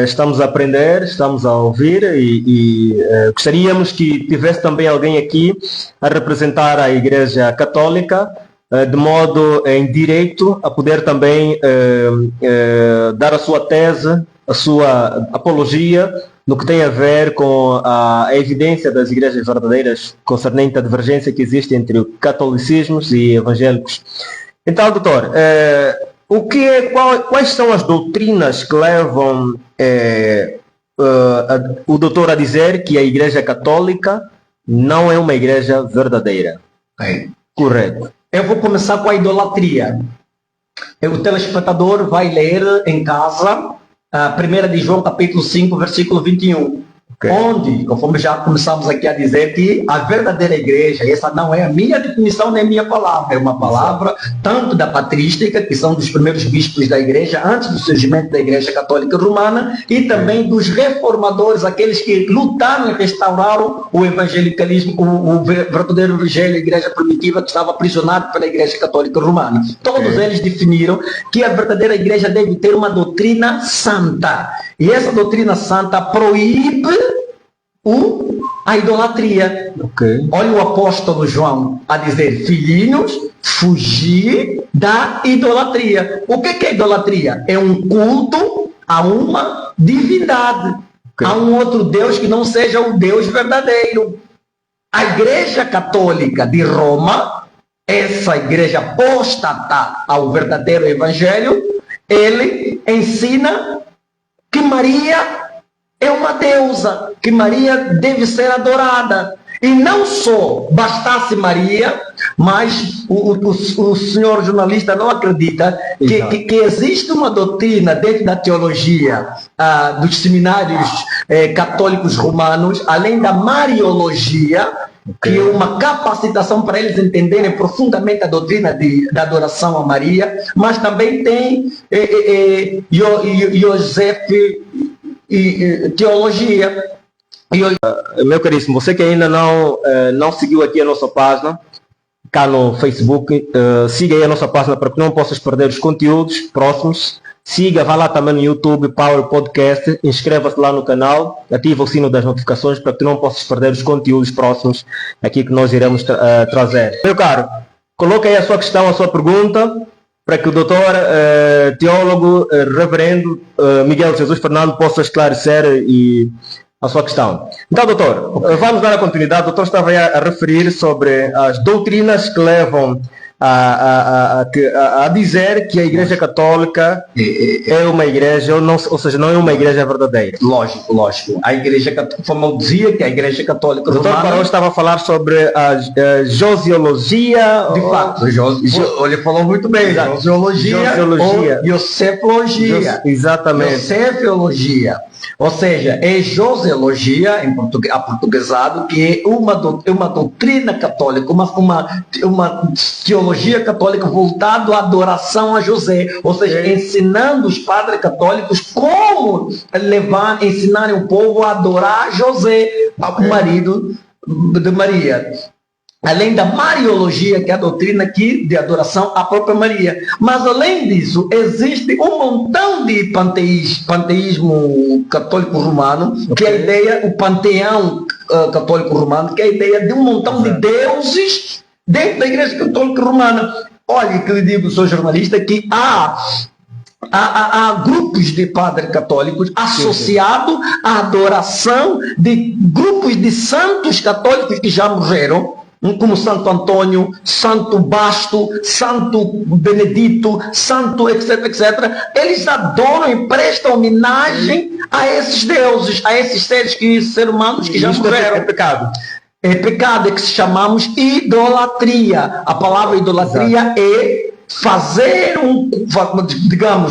estamos a aprender, estamos a ouvir e gostaríamos que tivesse também alguém aqui a representar a Igreja Católica de modo em direito a poder também dar a sua tese, a sua apologia no que tem a ver com a evidência das igrejas verdadeiras concernente à divergência que existe entre catolicismos e evangélicos. Então, doutor, quais são as doutrinas que levam o doutor a dizer que a Igreja Católica não é uma igreja verdadeira? Correto. Eu vou começar com a idolatria. O telespectador vai ler em casa 1 de João capítulo 5, versículo 21. Okay. Onde, conforme já começamos aqui a dizer, que a verdadeira igreja, essa não é a minha definição nem a minha palavra, é uma palavra tanto da patrística, que são dos primeiros bispos da igreja, antes do surgimento da igreja católica romana, e também dos reformadores, aqueles que lutaram e restauraram o evangelicalismo, o verdadeiro evangelho, a igreja primitiva que estava aprisionado pela igreja católica romana. Todos eles definiram que a verdadeira igreja deve ter uma doutrina santa. E essa doutrina santa proíbe a idolatria. Okay. Olha o apóstolo João a dizer: filhinhos, fugir da idolatria. O que é idolatria? É um culto a uma divindade, a um outro Deus que não seja o Deus verdadeiro. A Igreja Católica de Roma, essa igreja apóstata ao verdadeiro evangelho, ele ensina que Maria é uma deusa, que Maria deve ser adorada. E não só bastasse Maria, mas o senhor jornalista não acredita que existe uma doutrina dentro da teologia dos seminários católicos romanos, além da Mariologia, que é uma capacitação para eles entenderem profundamente a doutrina da adoração a Maria, mas também tem Joseph e teologia. Meu caríssimo, você que ainda não seguiu aqui a nossa página, cá no Facebook, siga aí a nossa página para que não possas perder os conteúdos próximos. Siga, vá lá também no YouTube, Power Podcast, inscreva-se lá no canal, ativa o sino das notificações para que tu não possas perder os conteúdos próximos aqui que nós iremos trazer. Meu caro, coloque aí a sua questão, a sua pergunta, para que o doutor, teólogo, reverendo Miguel Jesus Fernando possa esclarecer a sua questão. Então, doutor, vamos dar a continuidade. O doutor estava aí a referir sobre as doutrinas que levam a dizer que a Igreja Católica é uma igreja, ou seja, não é uma igreja verdadeira. Lógico. A Igreja Católica, como eu dizia, que a Igreja Católica romana... O doutor Barão estava a falar sobre a josiologia... De fato, ele falou muito bem. Josiologia. Ou Josefologia. Exatamente. Josefologia. Ou seja, é Josiologia, aportuguesado, que é uma doutrina católica, uma teologia católica voltada à adoração a José. Ou seja, ensinando os padres católicos como ensinarem o povo a adorar José, o marido de Maria. Além da Mariologia, que é a doutrina aqui de adoração à própria Maria. Mas, além disso, existe um montão de panteísmo católico romano, que é a ideia, o panteão católico romano, que é a ideia de um montão de deuses dentro da Igreja Católica Romana. Olha, que eu digo, sou jornalista, que há grupos de padres católicos associados à adoração de grupos de santos católicos que já morreram, como Santo Antônio, Santo Basto, Santo Benedito, Santo etc, etc. Eles adoram e prestam homenagem a esses deuses, a esses seres humanos que já morreram. É pecado. É pecado, é que chamamos idolatria. A palavra idolatria é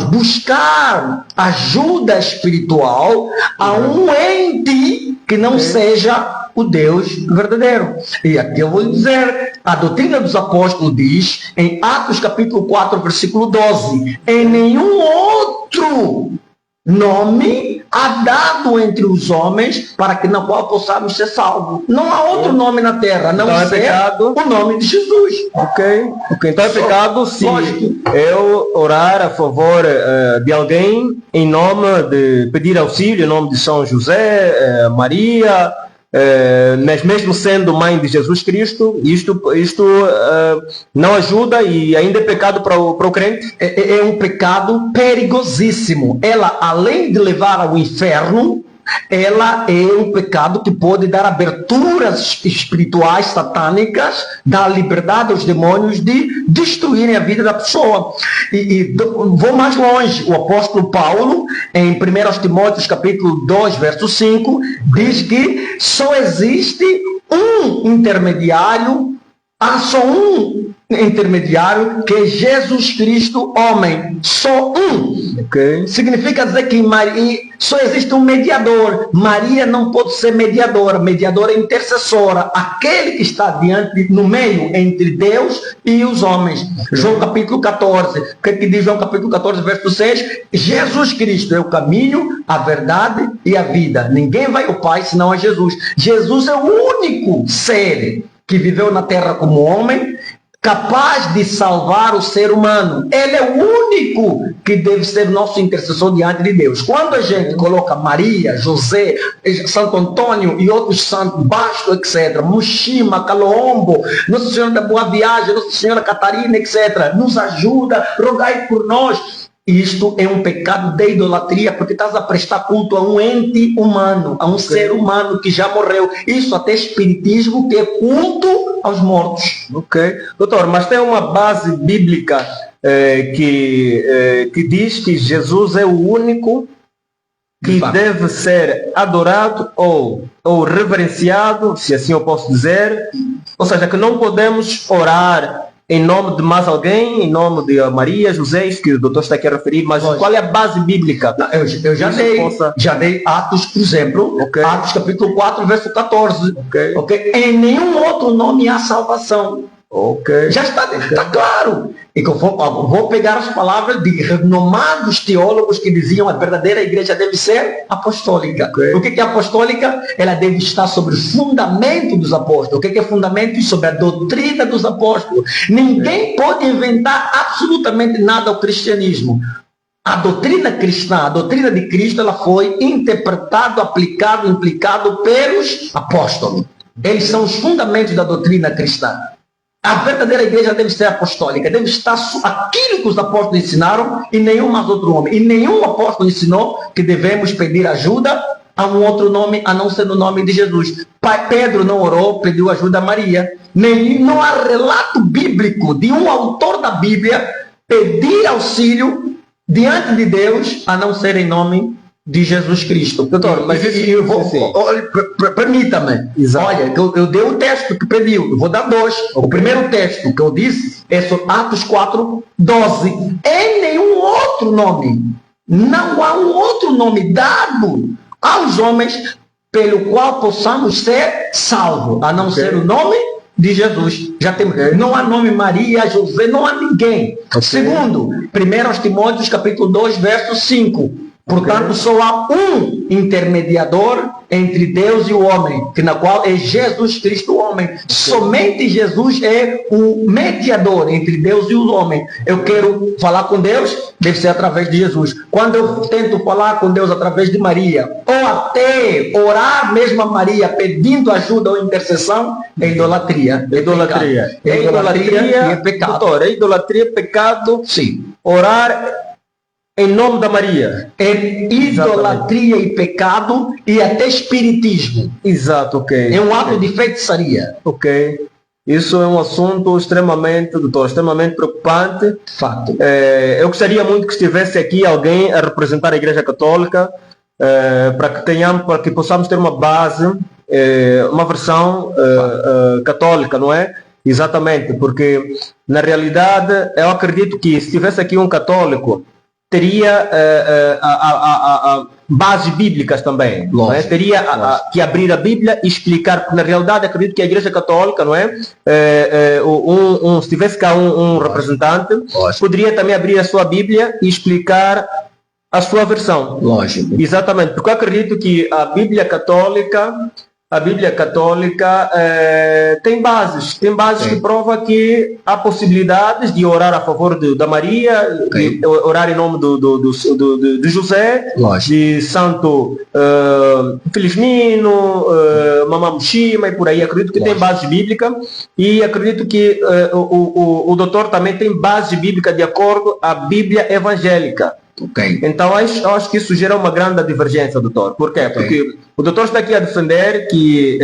buscar ajuda espiritual a um ente que não seja o Deus verdadeiro. E aqui eu vou dizer, a doutrina dos apóstolos diz, em Atos capítulo 4, versículo 12, em nenhum outro nome há dado entre os homens para que na qual possamos ser salvos. Não há outro nome na terra, não então ser o nome de Jesus. Ok. Então é pecado se eu orar a favor de alguém em nome de pedir auxílio, em nome de São José, Maria, mas mesmo sendo mãe de Jesus Cristo, isto não ajuda e ainda é pecado para o crente? É um pecado perigosíssimo. Ela, além de levar ao inferno, ela é um pecado que pode dar aberturas espirituais satânicas, dar liberdade aos demônios de destruírem a vida da pessoa. Vou mais longe. O apóstolo Paulo, em 1 Timóteo capítulo 2, verso 5, diz que só existe um intermediário, há só um intermediário, que é Jesus Cristo, homem. Só um. Ok. Significa dizer que Maria, só existe um mediador. Maria não pode ser mediadora. Mediadora é intercessora. Aquele que está diante, no meio, entre Deus e os homens. João capítulo 14. O que é que diz João capítulo 14, verso 6? Jesus Cristo é o caminho, a verdade e a vida. Ninguém vai ao Pai senão a Jesus. Jesus é o único ser que viveu na terra como homem, capaz de salvar o ser humano. Ele é o único que deve ser nosso intercessor diante de Deus. Quando a gente coloca Maria, José, Santo Antônio e outros santos, Basto, etc., Mushima, Calombo, Nossa Senhora da Boa Viagem, Nossa Senhora Catarina, etc., nos ajuda, rogai por nós. Isto é um pecado de idolatria, porque estás a prestar culto a um ente humano, a um ser humano que já morreu. Isso até espiritismo, que é culto aos mortos. Ok. Doutor, mas tem uma base bíblica que diz que Jesus é o único que deve ser adorado ou reverenciado, se assim eu posso dizer. Ou seja, que não podemos orar em nome de mais alguém, em nome de Maria, José, isso que o doutor está aqui a referir, mas qual é a base bíblica? Não, eu já dei Atos, por exemplo, Atos capítulo 4, verso 14. Okay? Em nenhum outro nome há salvação. Já está claro. E que eu vou pegar as palavras de renomados teólogos que diziam que a verdadeira igreja deve ser apostólica. O que é apostólica? Ela deve estar sobre o fundamento dos apóstolos. O que é fundamento? Sobre a doutrina dos apóstolos. Ninguém pode inventar absolutamente nada ao cristianismo. A doutrina cristã, a doutrina de Cristo, ela foi interpretada, aplicada, implicada pelos apóstolos. Eles são os fundamentos da doutrina cristã. A verdadeira igreja deve ser apostólica, deve estar aquilo que os apóstolos ensinaram e nenhum mais outro homem. E nenhum apóstolo ensinou que devemos pedir ajuda a um outro nome, a não ser no nome de Jesus. Pedro não orou, pediu ajuda a Maria. Não há relato bíblico de um autor da Bíblia pedir auxílio diante de Deus, a não ser em nome de Jesus Cristo. Doutor, mas permita-me. Olha, eu dei um texto que pediu, eu vou dar dois. O primeiro texto que eu disse é sobre Atos 4, 12. Em nenhum outro nome, não há um outro nome dado aos homens pelo qual possamos ser salvos, a não ser o nome de Jesus. Já temos, não há nome Maria, José, não há ninguém. Segundo, 1 Timóteo capítulo 2, verso 5. Portanto, só há um intermediador entre Deus e o homem, que na qual é Jesus Cristo, o homem. Somente Jesus é o mediador entre Deus e o homem. Eu quero falar com Deus, deve ser através de Jesus. Quando eu tento falar com Deus através de Maria, ou até orar mesmo a Maria pedindo ajuda ou intercessão, é idolatria. É idolatria e é pecado. Doutor, é idolatria, pecado. Sim. Orar em nome da Maria. É idolatria e pecado e até espiritismo. Exato, ok. É um ato de feitiçaria. Ok. Isso é um assunto extremamente, doutor, extremamente preocupante. Fato. Eu gostaria muito que estivesse aqui alguém a representar a Igreja Católica, para que possamos ter uma base, uma versão católica, não é? Exatamente, porque na realidade eu acredito que se tivesse aqui um católico, teria bases bíblicas também, não é? Teria que abrir a Bíblia e explicar, porque na realidade acredito que a Igreja Católica, não é? Se tivesse cá um representante, poderia também abrir a sua Bíblia e explicar a sua versão. Lógico. Exatamente, porque eu acredito que a Bíblia Católica tem bases que provam que há possibilidades de orar a favor da Maria, de orar em nome de José, de Santo Felizmino, Mamã Mushima e por aí. Acredito que tem base bíblica e acredito que o doutor também tem base bíblica de acordo à Bíblia evangélica. Então acho que isso gera uma grande divergência, doutor. Por quê? Porque o doutor está aqui a defender que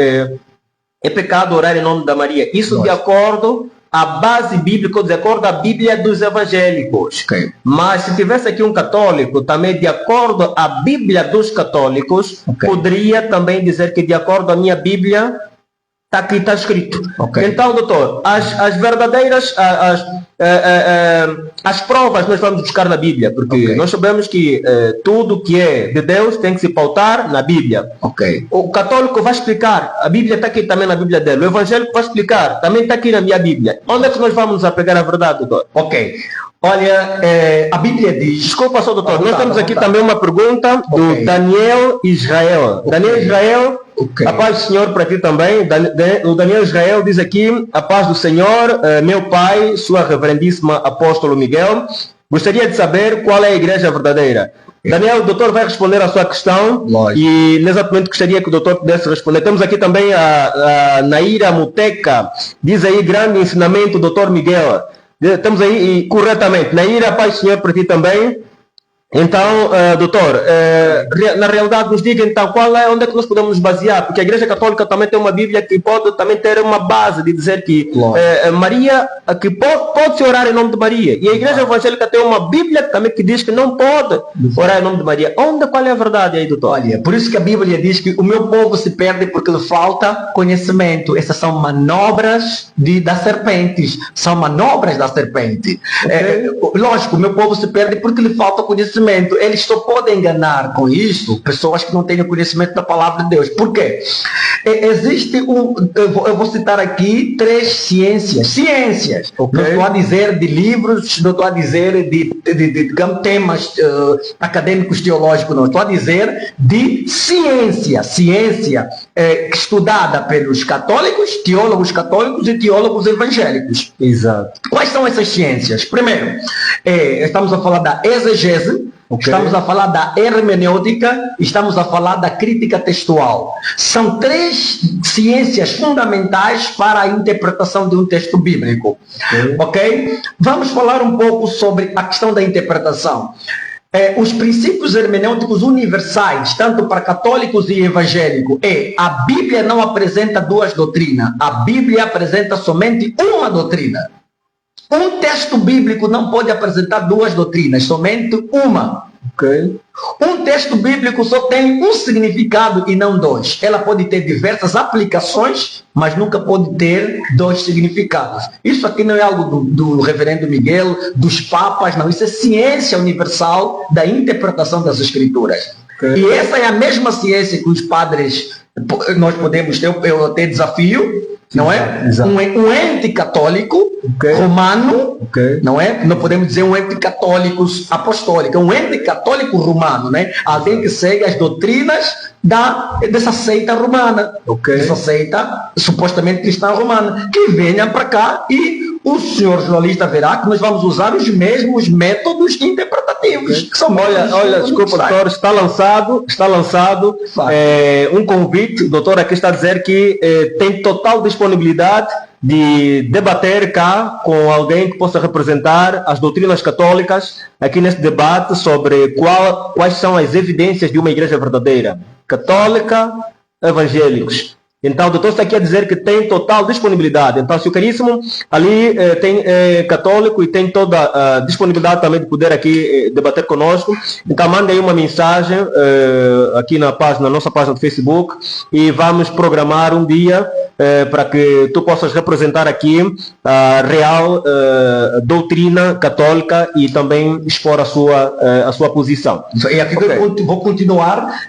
é pecado orar em nome da Maria. Isso de acordo à base bíblica, de acordo à Bíblia dos evangélicos. Mas se tivesse aqui um católico, também de acordo à Bíblia dos católicos, poderia também dizer que de acordo à minha Bíblia, Está aqui, está escrito. Ok. Então, doutor, as verdadeiras, as provas nós vamos buscar na Bíblia, porque nós sabemos que tudo que é de Deus tem que se pautar na Bíblia. Ok. O católico vai explicar, a Bíblia está aqui também na Bíblia dele. O evangélico vai explicar, também está aqui na minha Bíblia. Onde é que nós vamos apegar a verdade, doutor? Ok. Olha, a Bíblia diz... Desculpa só, doutor, nós temos aqui vontade. também uma pergunta do Daniel Israel. Daniel Israel, a paz do Senhor para ti também. O Daniel Israel diz aqui, a paz do Senhor, meu pai, sua reverendíssima apóstolo Miguel, gostaria de saber qual é a igreja verdadeira. Daniel, o doutor vai responder a sua questão. Lógico. E exatamente gostaria que o doutor pudesse responder. Temos aqui também a Naira Muteca, diz aí, grande ensinamento, doutor Miguel. Estamos aí, e corretamente. Naira, paz do Senhor para ti também. Então, doutor, na realidade nos diga então onde é que nós podemos nos basear, porque a Igreja Católica também tem uma Bíblia que pode também ter uma base de dizer que Maria, que pode-se orar em nome de Maria, e a Igreja Evangélica tem uma Bíblia também que diz que não pode orar em nome de Maria. Qual é a verdade aí, doutor? Olha, por isso que a Bíblia diz que o meu povo se perde porque lhe falta conhecimento. Essas são manobras das serpentes, são manobras da serpente. Lógico, o meu povo se perde porque lhe falta conhecimento. Eles só podem enganar com isso pessoas que não têm conhecimento da palavra de Deus. Por quê? Existe eu vou citar aqui 3 ciências. Não estou a dizer de livros, não estou a dizer de temas acadêmicos teológicos, não. Estou a dizer de ciência estudada pelos teólogos católicos e teólogos evangélicos. Exato. Quais são essas ciências? Primeiro, estamos a falar da exegese, estamos a falar da hermenêutica, estamos a falar da crítica textual. São 3 ciências fundamentais para a interpretação de um texto bíblico. Ok? Vamos falar um pouco sobre a questão da interpretação. Os princípios hermenêuticos universais, tanto para católicos e evangélicos, a Bíblia não apresenta 2 doutrinas, a Bíblia apresenta somente uma doutrina. Um texto bíblico não pode apresentar 2 doutrinas, somente uma. Um texto bíblico só tem um significado e não 2. Ela pode ter diversas aplicações, mas nunca pode ter 2 significados. Isso aqui não é algo do reverendo Miguel, dos papas, não. Isso é ciência universal da interpretação das Escrituras. E essa é a mesma ciência que os padres, nós podemos ter, eu até desafio, não é? Um ente católico romano, não é? Não podemos dizer um ente católico apostólico, um ente católico romano, né? Alguém que segue as doutrinas dessa seita romana, dessa seita supostamente cristã romana, que venha para cá e o senhor jornalista verá que nós vamos usar os mesmos métodos interpretativos. Que são olha, desculpa, doutor, está lançado um convite. O doutor aqui está a dizer que tem total disponibilidade de debater cá com alguém que possa representar as doutrinas católicas aqui nesse debate sobre quais são as evidências de uma igreja verdadeira, católica, evangélicos. Então, o doutor está aqui a dizer que tem total disponibilidade. Então, se o caríssimo ali tem católico e tem toda a disponibilidade também de poder aqui debater conosco, então mande aí uma mensagem aqui na nossa página do Facebook e vamos programar um dia para que tu possas representar aqui a real doutrina católica e também expor a sua posição. E aqui eu vou continuar.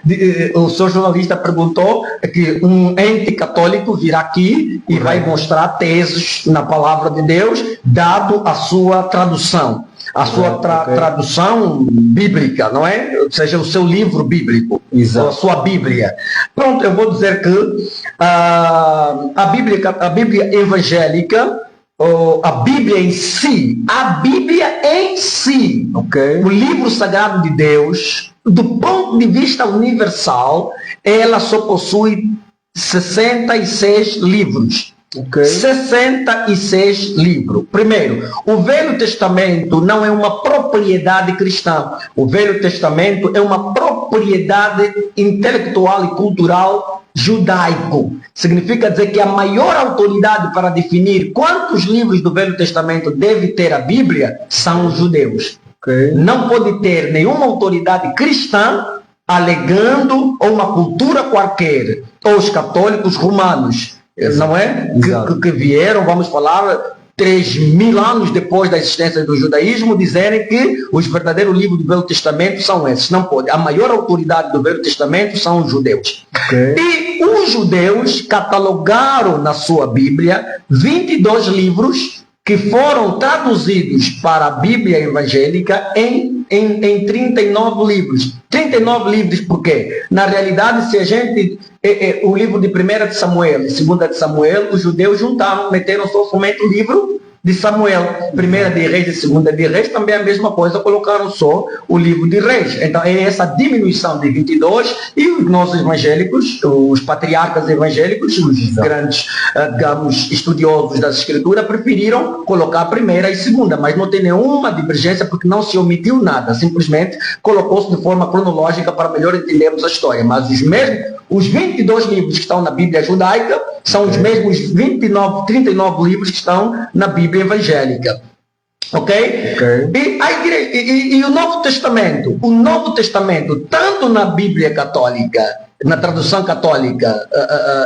O seu jornalista perguntou que um ente católico virá aqui e vai mostrar teses na palavra de Deus, dado a sua tradução. A sua tradução bíblica, não é? Ou seja, o seu livro bíblico, a sua Bíblia. Pronto, eu vou dizer que a Bíblia evangélica, a Bíblia em si, o livro sagrado de Deus, do ponto de vista universal, ela só possui 66 livros. 66 livros. Primeiro, o Velho Testamento não é uma propriedade cristã. O Velho Testamento é uma propriedade intelectual e cultural judaico. Significa dizer que a maior autoridade para definir quantos livros do Velho Testamento deve ter a Bíblia são os judeus. Não pode ter nenhuma autoridade cristã alegando ou uma cultura qualquer, ou os católicos romanos, não é? Que vieram, vamos falar, 3.000 anos depois da existência do judaísmo, dizerem que os verdadeiros livros do Velho Testamento são esses. Não pode. A maior autoridade do Velho Testamento são os judeus. E os judeus catalogaram na sua Bíblia 22 livros que foram traduzidos para a Bíblia evangélica em 39 livros. 39 livros por quê? Na realidade, se a gente... o livro de 1 de Samuel e 2 de Samuel, os judeus juntaram, meteram somente o livro de Samuel. 1 de Reis e 2 de Reis também a mesma coisa, colocaram só o livro de Reis. Então é essa diminuição de 22 e os nossos evangélicos, os patriarcas evangélicos, os grandes, digamos, estudiosos das escrituras, preferiram colocar a primeira e segunda, mas não tem nenhuma divergência porque não se omitiu nada, simplesmente colocou-se de forma cronológica para melhor entendermos a história. Mas os 22 livros que estão na Bíblia judaica são os mesmos 39 livros que estão na Bíblia evangélica. Ok? E, a igreja, e o Novo Testamento? O Novo Testamento, tanto na Bíblia católica, na tradução católica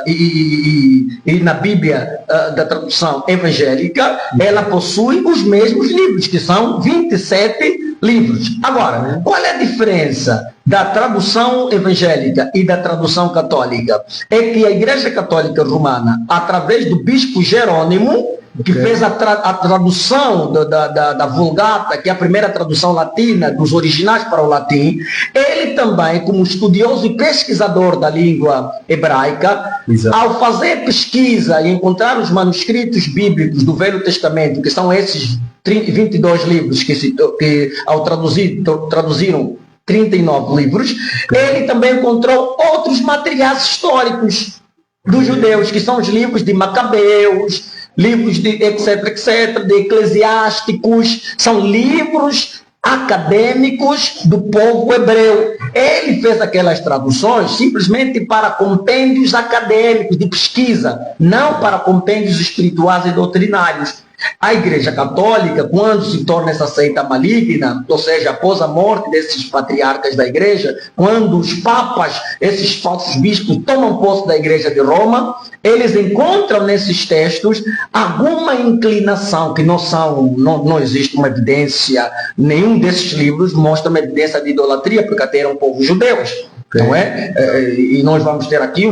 e na Bíblia da tradução evangélica, ela possui os mesmos livros, que são 27 livros. Agora, qual é a diferença da tradução evangélica e da tradução católica? É que a Igreja Católica Romana, através do bispo Jerônimo, que fez a tradução da Vulgata, que é a primeira tradução latina dos originais para o latim, ele também, como estudioso e pesquisador da língua hebraica, ao fazer pesquisa e encontrar os manuscritos bíblicos do Velho Testamento, que são esses 22 livros que ao traduziram 39 livros, ele também encontrou outros materiais históricos dos judeus, que são os livros de Macabeus, livros de etc, de eclesiásticos, são livros acadêmicos do povo hebreu. Ele fez aquelas traduções simplesmente para compêndios acadêmicos de pesquisa, não para compêndios espirituais e doutrinários. A Igreja Católica, quando se torna essa seita maligna, ou seja, após a morte desses patriarcas da Igreja, quando os papas, esses falsos bispos, tomam posse da Igreja de Roma, eles encontram nesses textos alguma inclinação, que não existe uma evidência, nenhum desses livros mostra uma evidência de idolatria, porque até eram povos judeus. Não é? E nós vamos ter aqui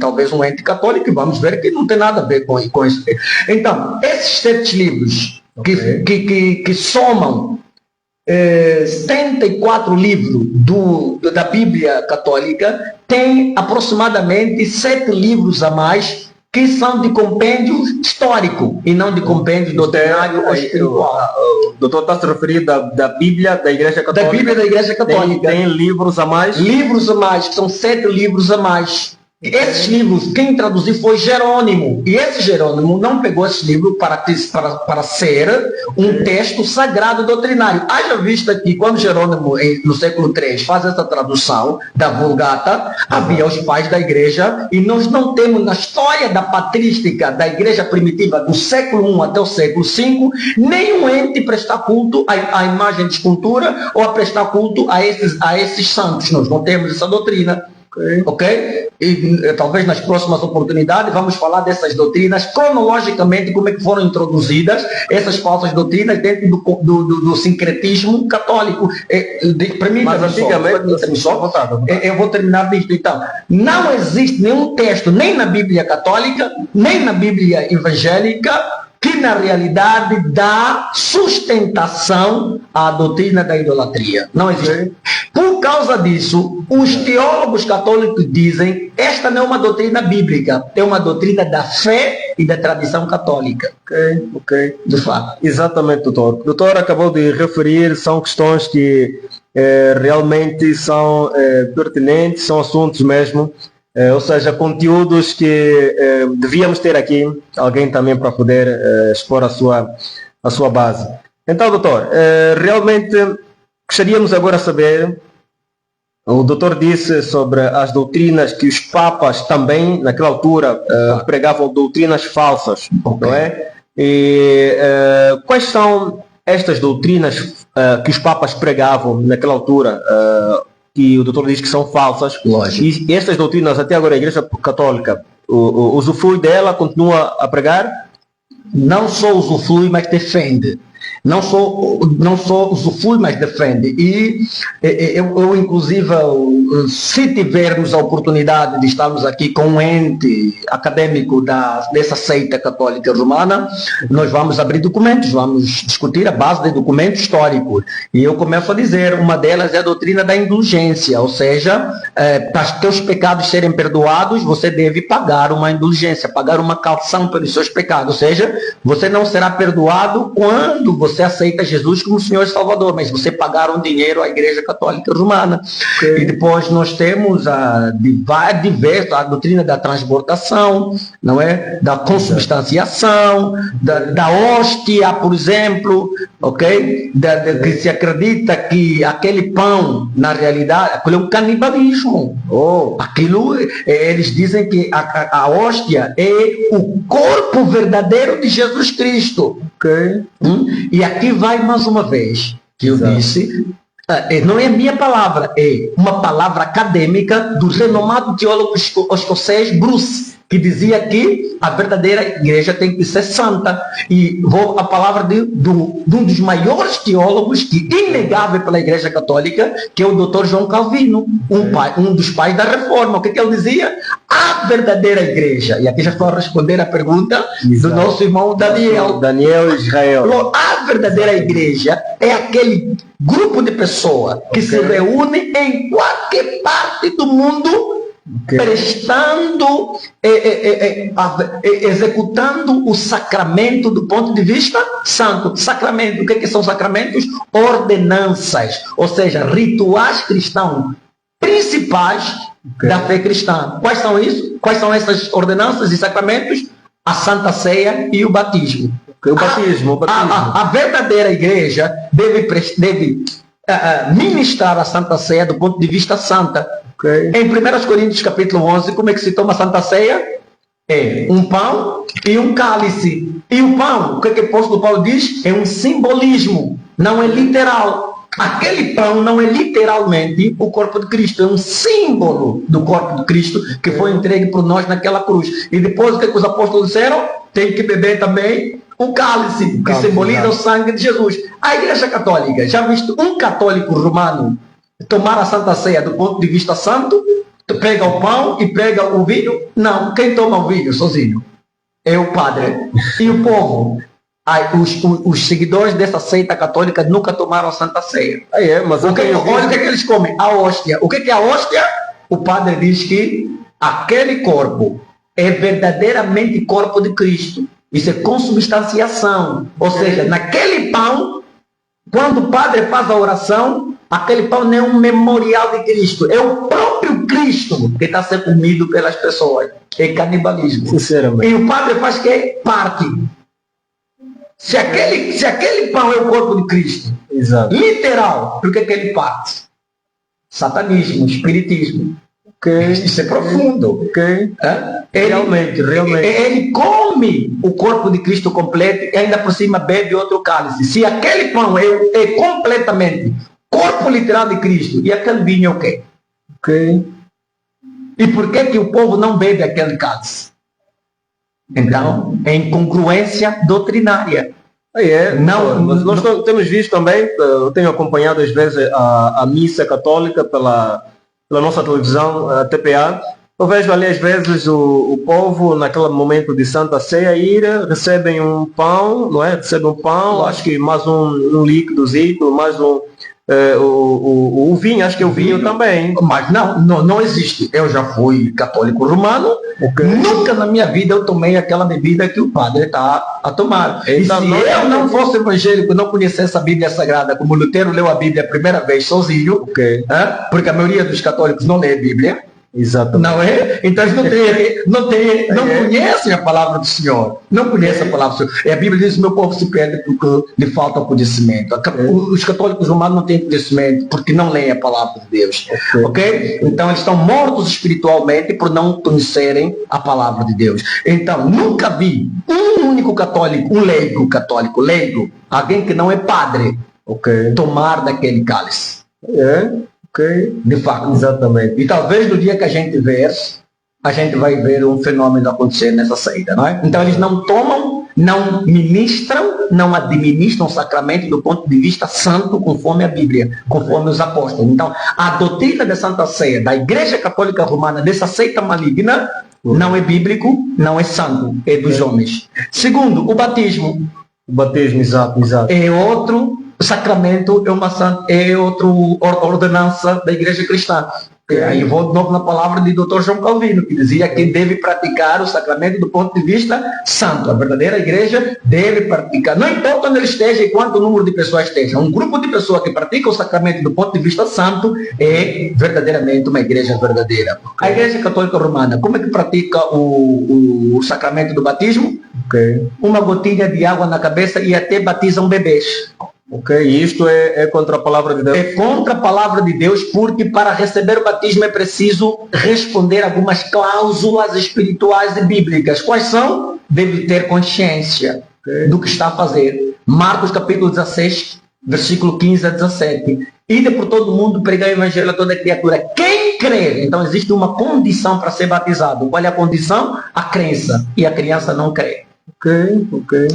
talvez um ente católico e vamos ver que não tem nada a ver com isso. Então, esses 7 livros que somam 74 livros da Bíblia católica, tem aproximadamente 7 livros a mais que são de compêndio histórico e não de compêndio doutrinário ou espiritual. O doutor está se referindo da Bíblia da Igreja Católica? Da Bíblia da Igreja Católica. Tem livros a mais? Livros a mais, que são 7 livros a mais. Esses livros, quem traduziu foi Jerônimo. E esse Jerônimo não pegou esse livro para ser um texto sagrado doutrinário. Haja vista que quando Jerônimo, no século III, faz essa tradução da Vulgata, havia os pais da igreja, e nós não temos na história da patrística da igreja primitiva do século I até o século V, nenhum ente prestar culto à imagem de escultura ou a prestar culto a esses santos. Nós não temos essa doutrina. Ok? E talvez nas próximas oportunidades vamos falar dessas doutrinas cronologicamente, como é que foram introduzidas essas falsas doutrinas dentro do sincretismo católico. Para mim, mas antigamente, eu vou terminar disto. Então, não existe nenhum texto, nem na Bíblia católica, nem na Bíblia evangélica, que na realidade dá sustentação à doutrina da idolatria. Não existe. Por causa disso, os teólogos católicos dizem esta não é uma doutrina bíblica, é uma doutrina da fé e da tradição católica. Ok. De fato. Exatamente, doutor. O doutor acabou de referir, são questões que realmente são pertinentes, são assuntos mesmo. Ou seja, conteúdos que devíamos ter aqui, alguém também para poder expor a sua base. Então, doutor, realmente gostaríamos agora de saber, o doutor disse sobre as doutrinas que os papas também, naquela altura, pregavam doutrinas falsas, não é? E quais são estas doutrinas que os papas pregavam naquela altura, que o doutor diz que são falsas? Lógico. E estas doutrinas, até agora a Igreja Católica, usufrui dela, continua a pregar? Não só usufrui, mas defende. Não só usufrui, mas defende. E eu, inclusive, se tivermos a oportunidade de estarmos aqui com um ente acadêmico dessa seita católica romana, nós vamos abrir documentos, vamos discutir a base de documentos históricos. E eu começo a dizer, uma delas é a doutrina da indulgência, ou seja, para os teus pecados serem perdoados, você deve pagar uma indulgência, pagar uma calção pelos seus pecados. Ou seja, você não será perdoado quando você aceita Jesus como Senhor e Salvador, mas você pagar um dinheiro à Igreja Católica Romana. Okay. E depois nós temos a doutrina da transbordação, não é? Da consubstanciação, da hóstia, por exemplo, ok? Que se acredita que aquele pão, na realidade, aquilo é um canibalismo. Aquilo, eles dizem que a hóstia é o corpo verdadeiro de Jesus Cristo. Okay. E aqui vai mais uma vez que eu disse, não é minha palavra, é uma palavra acadêmica do renomado teólogo escocês Bruce, que dizia que a verdadeira igreja tem que ser santa. E vou a palavra de um dos maiores teólogos, que inegável pela Igreja Católica, que é o Dr. João Calvino, um dos pais da Reforma. O que ele dizia? A verdadeira igreja. E aqui já estou a responder a pergunta do nosso irmão Daniel Israel. A verdadeira igreja é aquele grupo de pessoas que se reúne em qualquer parte do mundo, prestando, executando o sacramento do ponto de vista santo. Sacramento, o que são sacramentos? Ordenanças, ou seja, rituais cristãos principais da fé cristã. Quais são isso? Quais são essas ordenanças e sacramentos? A Santa Ceia e o batismo. O batismo. A verdadeira igreja deve ministrar a Santa Ceia do ponto de vista santa. Em 1 Coríntios capítulo 11, como é que se toma a Santa Ceia? É um pão e um cálice. E o pão, o que o apóstolo Paulo diz? É um simbolismo, não é literal. Aquele pão não é literalmente o corpo de Cristo, é um símbolo do corpo de Cristo que foi entregue por nós naquela cruz. E depois o que os apóstolos disseram? Tem que beber também o cálice, que simboliza o sangue de Jesus. A Igreja Católica, já visto um católico romano tomar a Santa Ceia do ponto de vista santo? Pega o pão e pega o vinho? Não, quem toma o vinho sozinho é o padre. E o povo? Os seguidores dessa seita católica nunca tomaram a Santa Ceia. Mas olha o que eles comem, a hóstia. O que é a hóstia? O padre diz que aquele corpo é verdadeiramente corpo de Cristo. Isso é consubstanciação. Ou seja, naquele pão, quando o padre faz a oração, aquele pão não é um memorial de Cristo, é o próprio Cristo que está a ser comido pelas pessoas. É canibalismo. Sinceramente. E o padre faz que parte. Se aquele pão é o corpo de Cristo, exato, literal, por que ele parte? Satanismo, espiritismo. Isso é profundo. Realmente. Ele come o corpo de Cristo completo e ainda por cima bebe outro cálice. Se aquele pão é completamente corpo literal de Cristo, e aquele vinho é o quê? E por que o povo não bebe aquele cálice? Então, é incongruência doutrinária. Mas nós temos visto também, eu tenho acompanhado às vezes a missa católica pela nossa televisão, a TPA. Eu vejo ali às vezes o povo, naquele momento de Santa Ceia, recebem um pão, não é? Recebem um pão, acho que mais um líquidozinho, mais o vinho, acho que é o vinho também. Mas não existe. Eu já fui católico romano, nunca na minha vida eu tomei aquela bebida que o padre está a tomar. E se eu não fosse evangélico, não conhecesse a Bíblia Sagrada, como Lutero leu a Bíblia a primeira vez sozinho, porque a maioria dos católicos não lê a Bíblia, exatamente, não é? Então eles não conhecem a palavra do Senhor. Não conhecem a palavra do Senhor. E a Bíblia diz que o meu povo se perde porque lhe falta conhecimento. Os católicos romanos não têm conhecimento porque não leem a palavra de Deus. Ok? Então eles estão mortos espiritualmente por não conhecerem a palavra de Deus. Então nunca vi um único católico, um leigo católico, alguém que não é padre, tomar daquele cálice. De fato. Exatamente. E talvez no dia que a gente ver a gente vai ver um fenômeno acontecer nessa seita, não é? Então eles não tomam, não ministram, não administram o sacramento do ponto de vista santo, conforme a Bíblia, conforme os apóstolos. Então, a doutrina da Santa Ceia, da Igreja Católica Romana, dessa seita maligna, não é bíblico, não é santo, é dos homens. Segundo, o batismo. O batismo, exato. É outro sacramento, é outra ordenança da Igreja Cristã. Aí vou de novo na palavra de Dr. João Calvino, que dizia que deve praticar o sacramento do ponto de vista santo. A verdadeira igreja deve praticar, não importa onde ele esteja e quanto número de pessoas esteja. Um grupo de pessoas que pratica o sacramento do ponto de vista santo é verdadeiramente uma igreja verdadeira. A Igreja Católica Romana, como é que pratica o sacramento do batismo? Uma gotinha de água na cabeça e até batizam bebês. E isto é contra a palavra de Deus? É contra a palavra de Deus, porque para receber o batismo é preciso responder algumas cláusulas espirituais e bíblicas. Quais são? Deve ter consciência do que está a fazer. Marcos capítulo 16, versículo 15 a 17. Ide por todo mundo, pregar o evangelho a toda criatura. Quem crer? Então existe uma condição para ser batizado. Qual é a condição? A crença. E a criança não crê.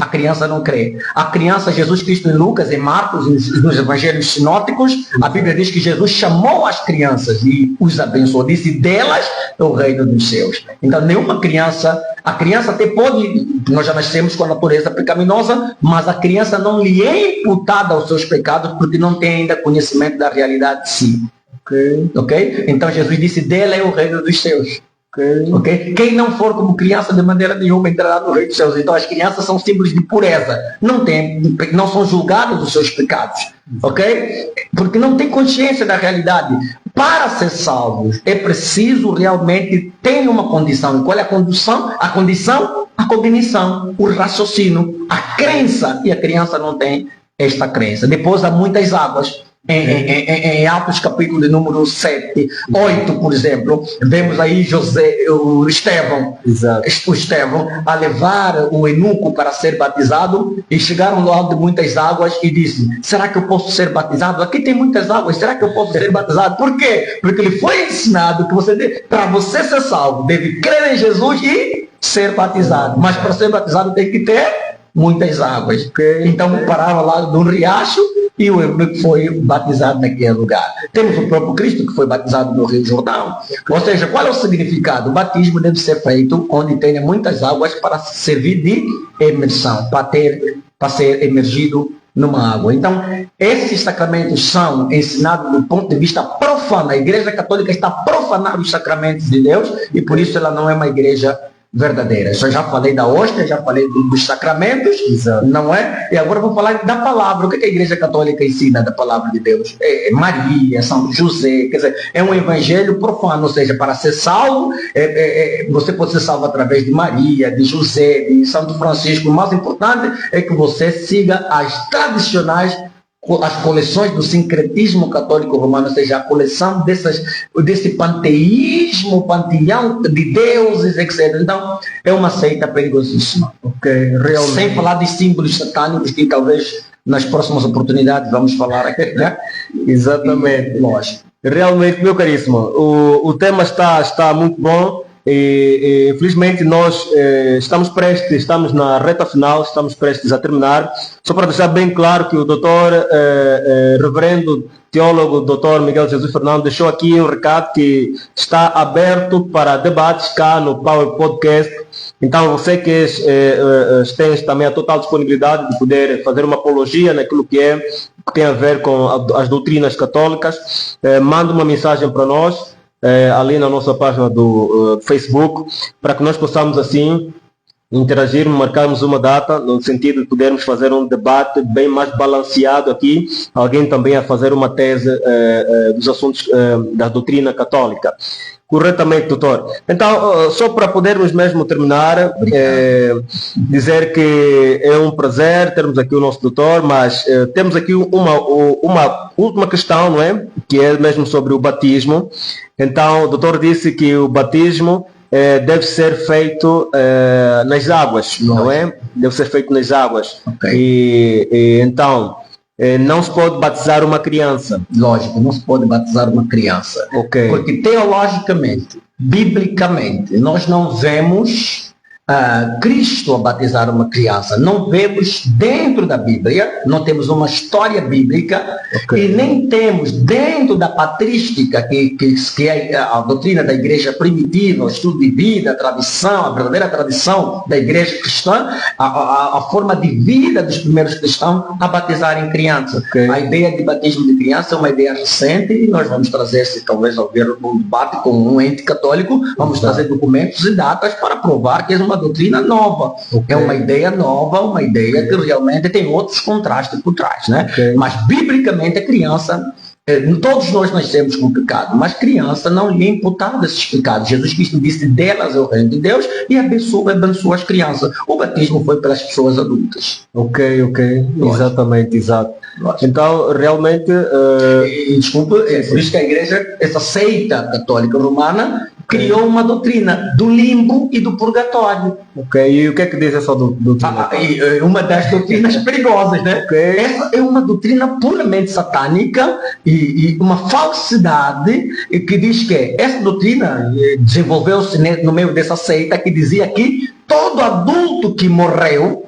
A criança não crê. A criança, Jesus Cristo em Lucas, em Marcos, nos evangelhos sinóticos, a Bíblia diz que Jesus chamou as crianças e os abençoou. Disse, delas é o reino dos céus. Então nenhuma criança, a criança até pode, nós já nascemos com a natureza pecaminosa, mas a criança não lhe é imputada aos seus pecados porque não tem ainda conhecimento da realidade de si. Então Jesus disse, dela é o reino dos céus. Quem não for como criança de maneira nenhuma entrará no reino dos céus. Então as crianças são símbolos de pureza, não são julgados os seus pecados, porque não tem consciência da realidade. Para ser salvos é preciso realmente ter uma condição. E qual é a condição? A cognição, o raciocínio, a crença, e a criança não tem esta crença. Depois há muitas águas. Em Atos capítulo de número 7, 8, por exemplo, vemos aí o Estevão a levar o eunuco para ser batizado, e chegaram lá de muitas águas e disse, será que eu posso ser batizado? Aqui tem muitas águas, será que eu posso ser batizado? Por quê? Porque ele foi ensinado que para você ser salvo, deve crer em Jesus e ser batizado. Mas para ser batizado tem que ter muitas águas. Então parava lá de um riacho e o eunuco foi batizado naquele lugar. Temos o próprio Cristo que foi batizado no Rio Jordão. Ou seja, qual é o significado? O batismo deve ser feito onde tenha muitas águas para servir de imersão, para ser emergido numa água. Então, esses sacramentos são ensinados do ponto de vista profano. A Igreja Católica está profanando os sacramentos de Deus e por isso ela não é uma igreja verdadeira. Eu já falei da hóstia, já falei dos sacramentos, não é? E agora vou falar da palavra. O que a Igreja Católica ensina da palavra de Deus? Maria, São José, quer dizer, é um evangelho profano, ou seja, para ser salvo, você pode ser salvo através de Maria, de José, de Santo Francisco. O mais importante é que você siga as tradicionais, as coleções do sincretismo católico romano, ou seja, a coleção desse panteísmo, panteão de deuses, etc. Então, é uma seita perigosíssima. Realmente. Sem falar de símbolos satânicos, que talvez nas próximas oportunidades vamos falar aqui, né? Exatamente. Lógico. Realmente, meu caríssimo, o tema está muito bom. E infelizmente nós estamos na reta final, estamos prestes a terminar. Só para deixar bem claro que o doutor, reverendo teólogo Dr. Miguel Jesus Fernando deixou aqui um recado que está aberto para debates cá no Power Podcast. Então você que tem também a total disponibilidade de poder fazer uma apologia naquilo que tem a ver com as doutrinas católicas, manda uma mensagem para nós, ali na nossa página do Facebook, para que nós possamos assim interagir, marcarmos uma data, no sentido de podermos fazer um debate bem mais balanceado aqui, alguém também a fazer uma tese dos assuntos da doutrina católica. Corretamente, doutor. Então, só para podermos mesmo terminar, dizer que é um prazer termos aqui o nosso doutor, mas temos aqui uma última questão, não é? Que é mesmo sobre o batismo. Então, o doutor disse que o batismo deve ser feito nas águas, não é? Deve ser feito nas águas. Okay. E então, não se pode batizar uma criança. Lógico, não se pode batizar uma criança. Okay. Porque teologicamente, biblicamente. Nós não vemos Cristo a batizar uma criança. Não vemos dentro da Bíblia, não temos uma história bíblica, e nem temos dentro da patrística, que é a doutrina da igreja primitiva, o estudo de vida, a tradição, a verdadeira tradição da igreja cristã, a forma de vida dos primeiros cristãos a batizarem crianças. A ideia de batismo de criança é uma ideia recente, e nós vamos trazer, se talvez haver um debate com um ente católico, vamos trazer documentos e datas para provar que é uma doutrina nova. É uma ideia nova, uma ideia que realmente tem outros contrastes por trás, né? Mas biblicamente a criança, todos nós nascemos com pecado, mas criança não lhe é imputado esses pecados. Jesus Cristo disse: delas é o reino de Deus, e abençoa as crianças. O batismo foi pelas pessoas adultas. Exatamente, exato. Então, realmente... Desculpa, é por isso que a igreja, essa seita católica romana, criou uma doutrina do limbo e do purgatório. E o que é que diz essa doutrina? Uma das doutrinas perigosas, né? Essa é uma doutrina puramente satânica e uma falsidade que diz que essa doutrina desenvolveu-se no meio dessa seita, que dizia que todo adulto que morreu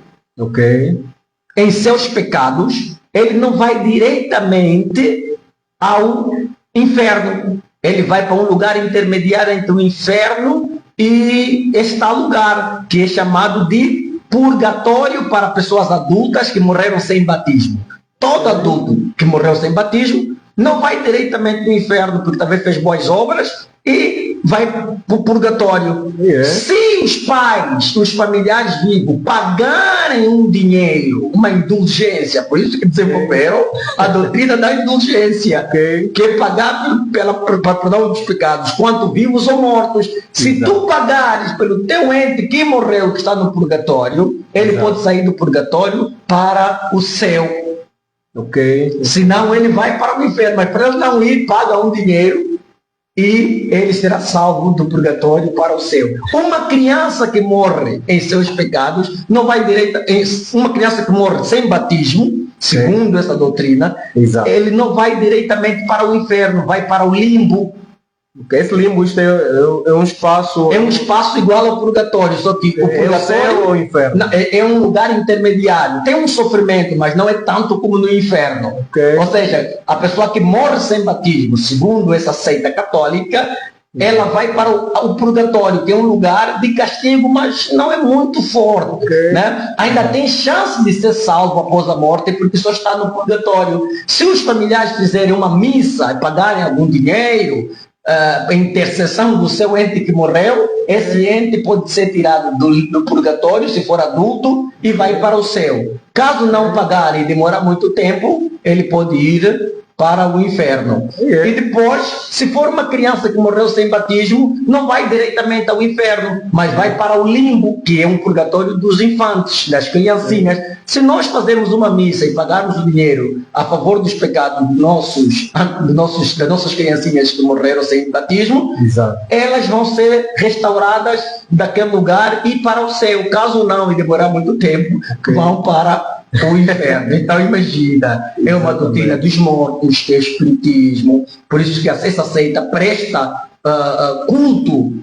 em seus pecados, ele não vai diretamente ao inferno. Ele vai para um lugar intermediário entre o inferno e este lugar, que é chamado de purgatório para pessoas adultas que morreram sem batismo. Todo adulto que morreu sem batismo não vai diretamente no inferno, porque talvez fez boas obras, e vai para o purgatório. Se os pais, os familiares vivos, pagarem um dinheiro, uma indulgência, por isso que desenvolveram a doutrina da indulgência, que é pagar para perdão dos pecados, quanto vivos ou mortos. Se tu pagares pelo teu ente que morreu, que está no purgatório, ele pode sair do purgatório para o céu. Senão ele vai para o inferno, mas para ele não ir, paga um dinheiro e ele será salvo do purgatório para o céu. Uma criança que morre em seus pecados não vai direto. Uma criança que morre sem batismo, segundo essa doutrina, ele não vai diretamente para o inferno, vai para o limbo. Esse limbo é um espaço... É um espaço igual ao purgatório, só que o purgatório é o céu ou o inferno? É um lugar intermediário. Tem um sofrimento, mas não é tanto como no inferno. Ou seja, a pessoa que morre sem batismo, segundo essa seita católica, ela vai para o purgatório, que é um lugar de castigo, mas não é muito forte. Né? Ainda tem chance de ser salvo após a morte, porque só está no purgatório. Se os familiares fizerem uma missa e pagarem algum dinheiro, a intercessão do seu ente que morreu, esse ente pode ser tirado do purgatório, se for adulto, e vai para o céu. Caso não pagar e demorar muito tempo, ele pode ir para o inferno. E depois, se for uma criança que morreu sem batismo, não vai diretamente ao inferno, mas vai para o limbo, que é um purgatório dos infantes, das criancinhas. Se nós fazermos uma missa e pagarmos o dinheiro a favor dos pecados das nossas criancinhas que morreram sem batismo, elas vão ser restauradas daquele lugar e para o céu. Caso não, e demorar muito tempo, vão para o inferno. Então imagina, é uma doutrina dos mortos, que é espiritismo, por isso que essa seita presta culto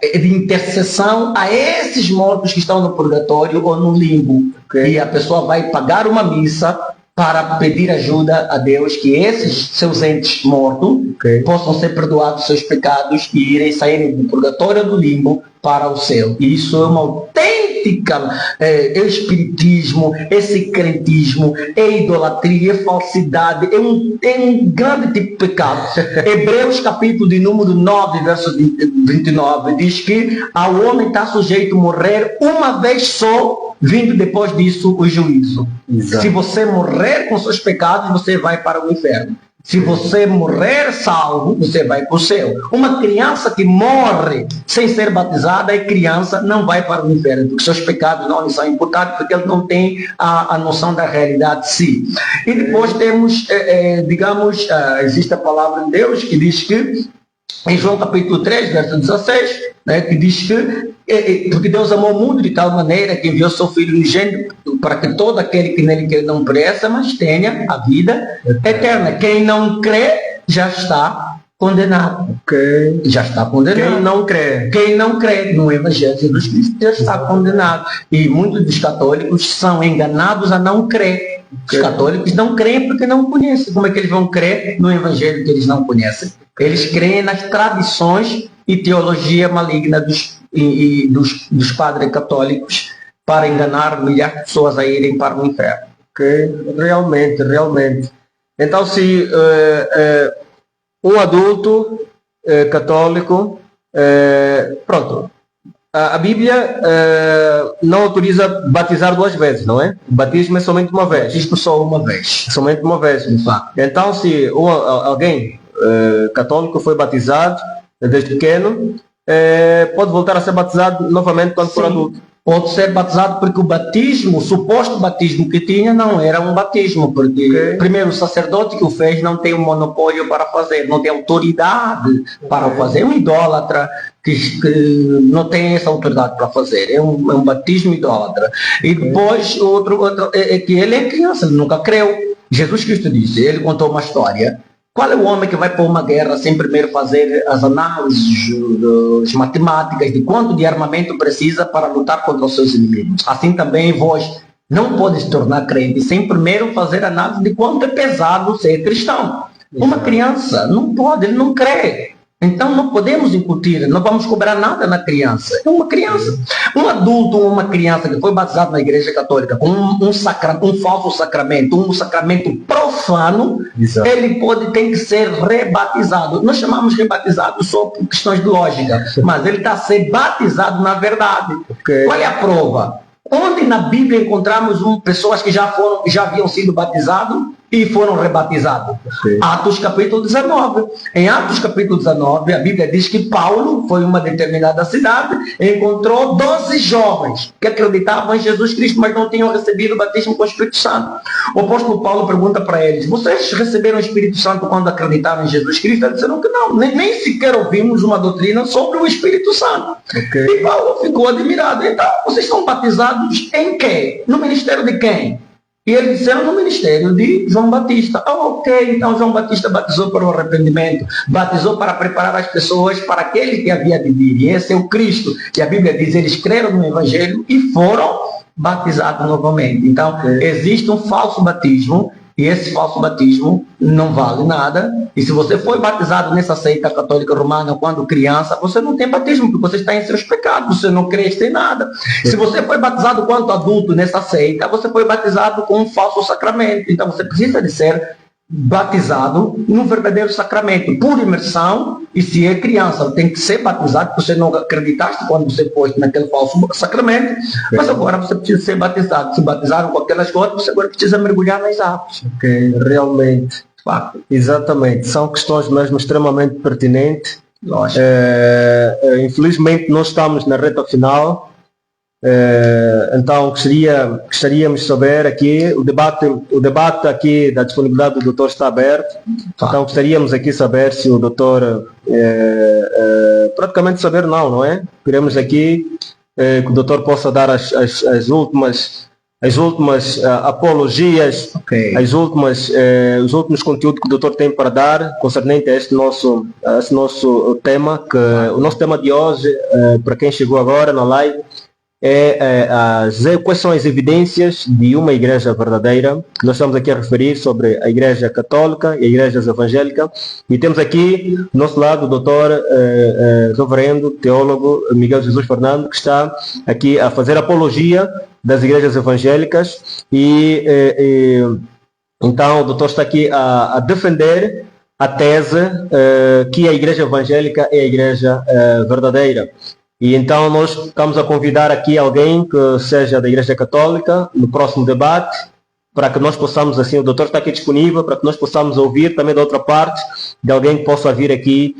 de intercessão a esses mortos que estão no purgatório ou no limbo. E a pessoa vai pagar uma missa para pedir ajuda a Deus, que esses seus entes mortos possam ser perdoados seus pecados e saírem do purgatório ou do limbo para o céu. E isso é uma autêntica espiritismo, é secretismo, é idolatria, é falsidade, é um grande tipo de pecado. Hebreus capítulo de número 9, verso 29, diz que ao homem está sujeito a morrer uma vez só, vindo depois disso o juízo. Se você morrer com seus pecados, você vai para o inferno. Se você morrer salvo, você vai para o céu. Uma criança que morre sem ser batizada é criança, não vai para o inferno, porque seus pecados não lhe são imputados, porque ele não tem a noção da realidade de si. E depois temos, existe a palavra de Deus que diz que, em João capítulo 3, verso 16, que diz que porque Deus amou o mundo de tal maneira que enviou seu Filho unigênito para que todo aquele que nele crê não pereça, mas tenha a vida eterna. Quem não crê já está condenado. Já está condenado. Quem não crê no Evangelho de Jesus Cristo já está condenado. E muitos dos católicos são enganados a não crer. Os católicos não creem porque não conhecem. Como é que eles vão crer no Evangelho que eles não conhecem? Eles creem nas tradições e teologia maligna dos padres católicos para enganar milhares de pessoas a irem para o inferno. Realmente. Então, se um adulto católico, pronto, a Bíblia não autoriza batizar 2 vezes, não é? O batismo é somente uma vez. Batismo só uma vez. Somente uma vez. Então, se alguém católico foi batizado desde pequeno, pode voltar a ser batizado novamente quando for adulto. Pode ser batizado porque o batismo, o suposto batismo que tinha, não era um batismo, porque primeiro o sacerdote que o fez não tem um monopólio para fazer, não tem autoridade para fazer. É um idólatra que não tem essa autoridade para fazer, é um batismo idólatra. E depois outro é que ele é criança, ele nunca creu. Jesus Cristo disse, ele contou uma história. Qual é o homem que vai para uma guerra sem primeiro fazer as análises, as matemáticas de quanto de armamento precisa para lutar contra os seus inimigos? Assim também vós não podem se tornar crente sem primeiro fazer análise de quanto é pesado ser cristão. Uma criança não pode, ele não crê. Então não podemos incutir, não vamos cobrar nada na criança. É uma criança. Um adulto ou uma criança que foi batizado na Igreja Católica com um falso sacramento, um sacramento profano, ele tem que ser rebatizado. Nós chamamos rebatizado só por questões de lógica, mas ele está a ser batizado na verdade. Qual é a prova? Onde na Bíblia encontramos pessoas que já haviam sido batizados e foram rebatizados? Atos capítulo 19. Em Atos capítulo 19, a Bíblia diz que Paulo foi em uma determinada cidade e encontrou 12 jovens que acreditavam em Jesus Cristo, mas não tinham recebido o batismo com o Espírito Santo. O apóstolo Paulo pergunta para eles, vocês receberam o Espírito Santo quando acreditaram em Jesus Cristo? Eles disseram que não, nem sequer ouvimos uma doutrina sobre o Espírito Santo. E Paulo ficou admirado. Então, vocês estão batizados em quê? No ministério de quem? E eles disseram no ministério de João Batista. Então João Batista batizou para o arrependimento, batizou para preparar as pessoas para aquele que havia de vir. E esse é o Cristo. E a Bíblia diz, eles creram no Evangelho e foram batizados novamente. Então, existe um falso batismo, e esse falso batismo não vale nada. E se você foi batizado nessa seita católica romana quando criança, você não tem batismo, porque você está em seus pecados, você não crê em nada. Se você foi batizado quando adulto nessa seita, você foi batizado com um falso sacramento. Então você precisa de ser batizado num verdadeiro sacramento, por imersão. E se é criança, tem que ser batizado, porque você não acreditaste quando você foi naquele falso sacramento, mas agora você precisa ser batizado. Se batizaram com aquelas gotas, você agora precisa mergulhar nas águas. Realmente. Exatamente, são questões mesmo extremamente pertinentes. Infelizmente nós estamos na reta final. Então gostaríamos de saber aqui, o debate aqui da disponibilidade do doutor está aberto. Então gostaríamos aqui saber se o doutor praticamente saber não é? Queremos aqui que o doutor possa dar as últimas apologias, os últimos conteúdos que o doutor tem para dar concernente a esse nosso tema, que o nosso tema de hoje, para quem chegou agora na live, quais são as evidências de uma igreja verdadeira, que nós estamos aqui a referir sobre a igreja católica e a igreja evangélica, e temos aqui do nosso lado o doutor reverendo teólogo Miguel Jesus Fernando, que está aqui a fazer apologia das igrejas evangélicas, então o doutor está aqui a defender a tese que a igreja evangélica é a igreja verdadeira. E então nós estamos a convidar aqui alguém que seja da Igreja Católica no próximo debate, para que nós possamos, assim, o doutor está aqui disponível, para que nós possamos ouvir também da outra parte, de alguém que possa vir aqui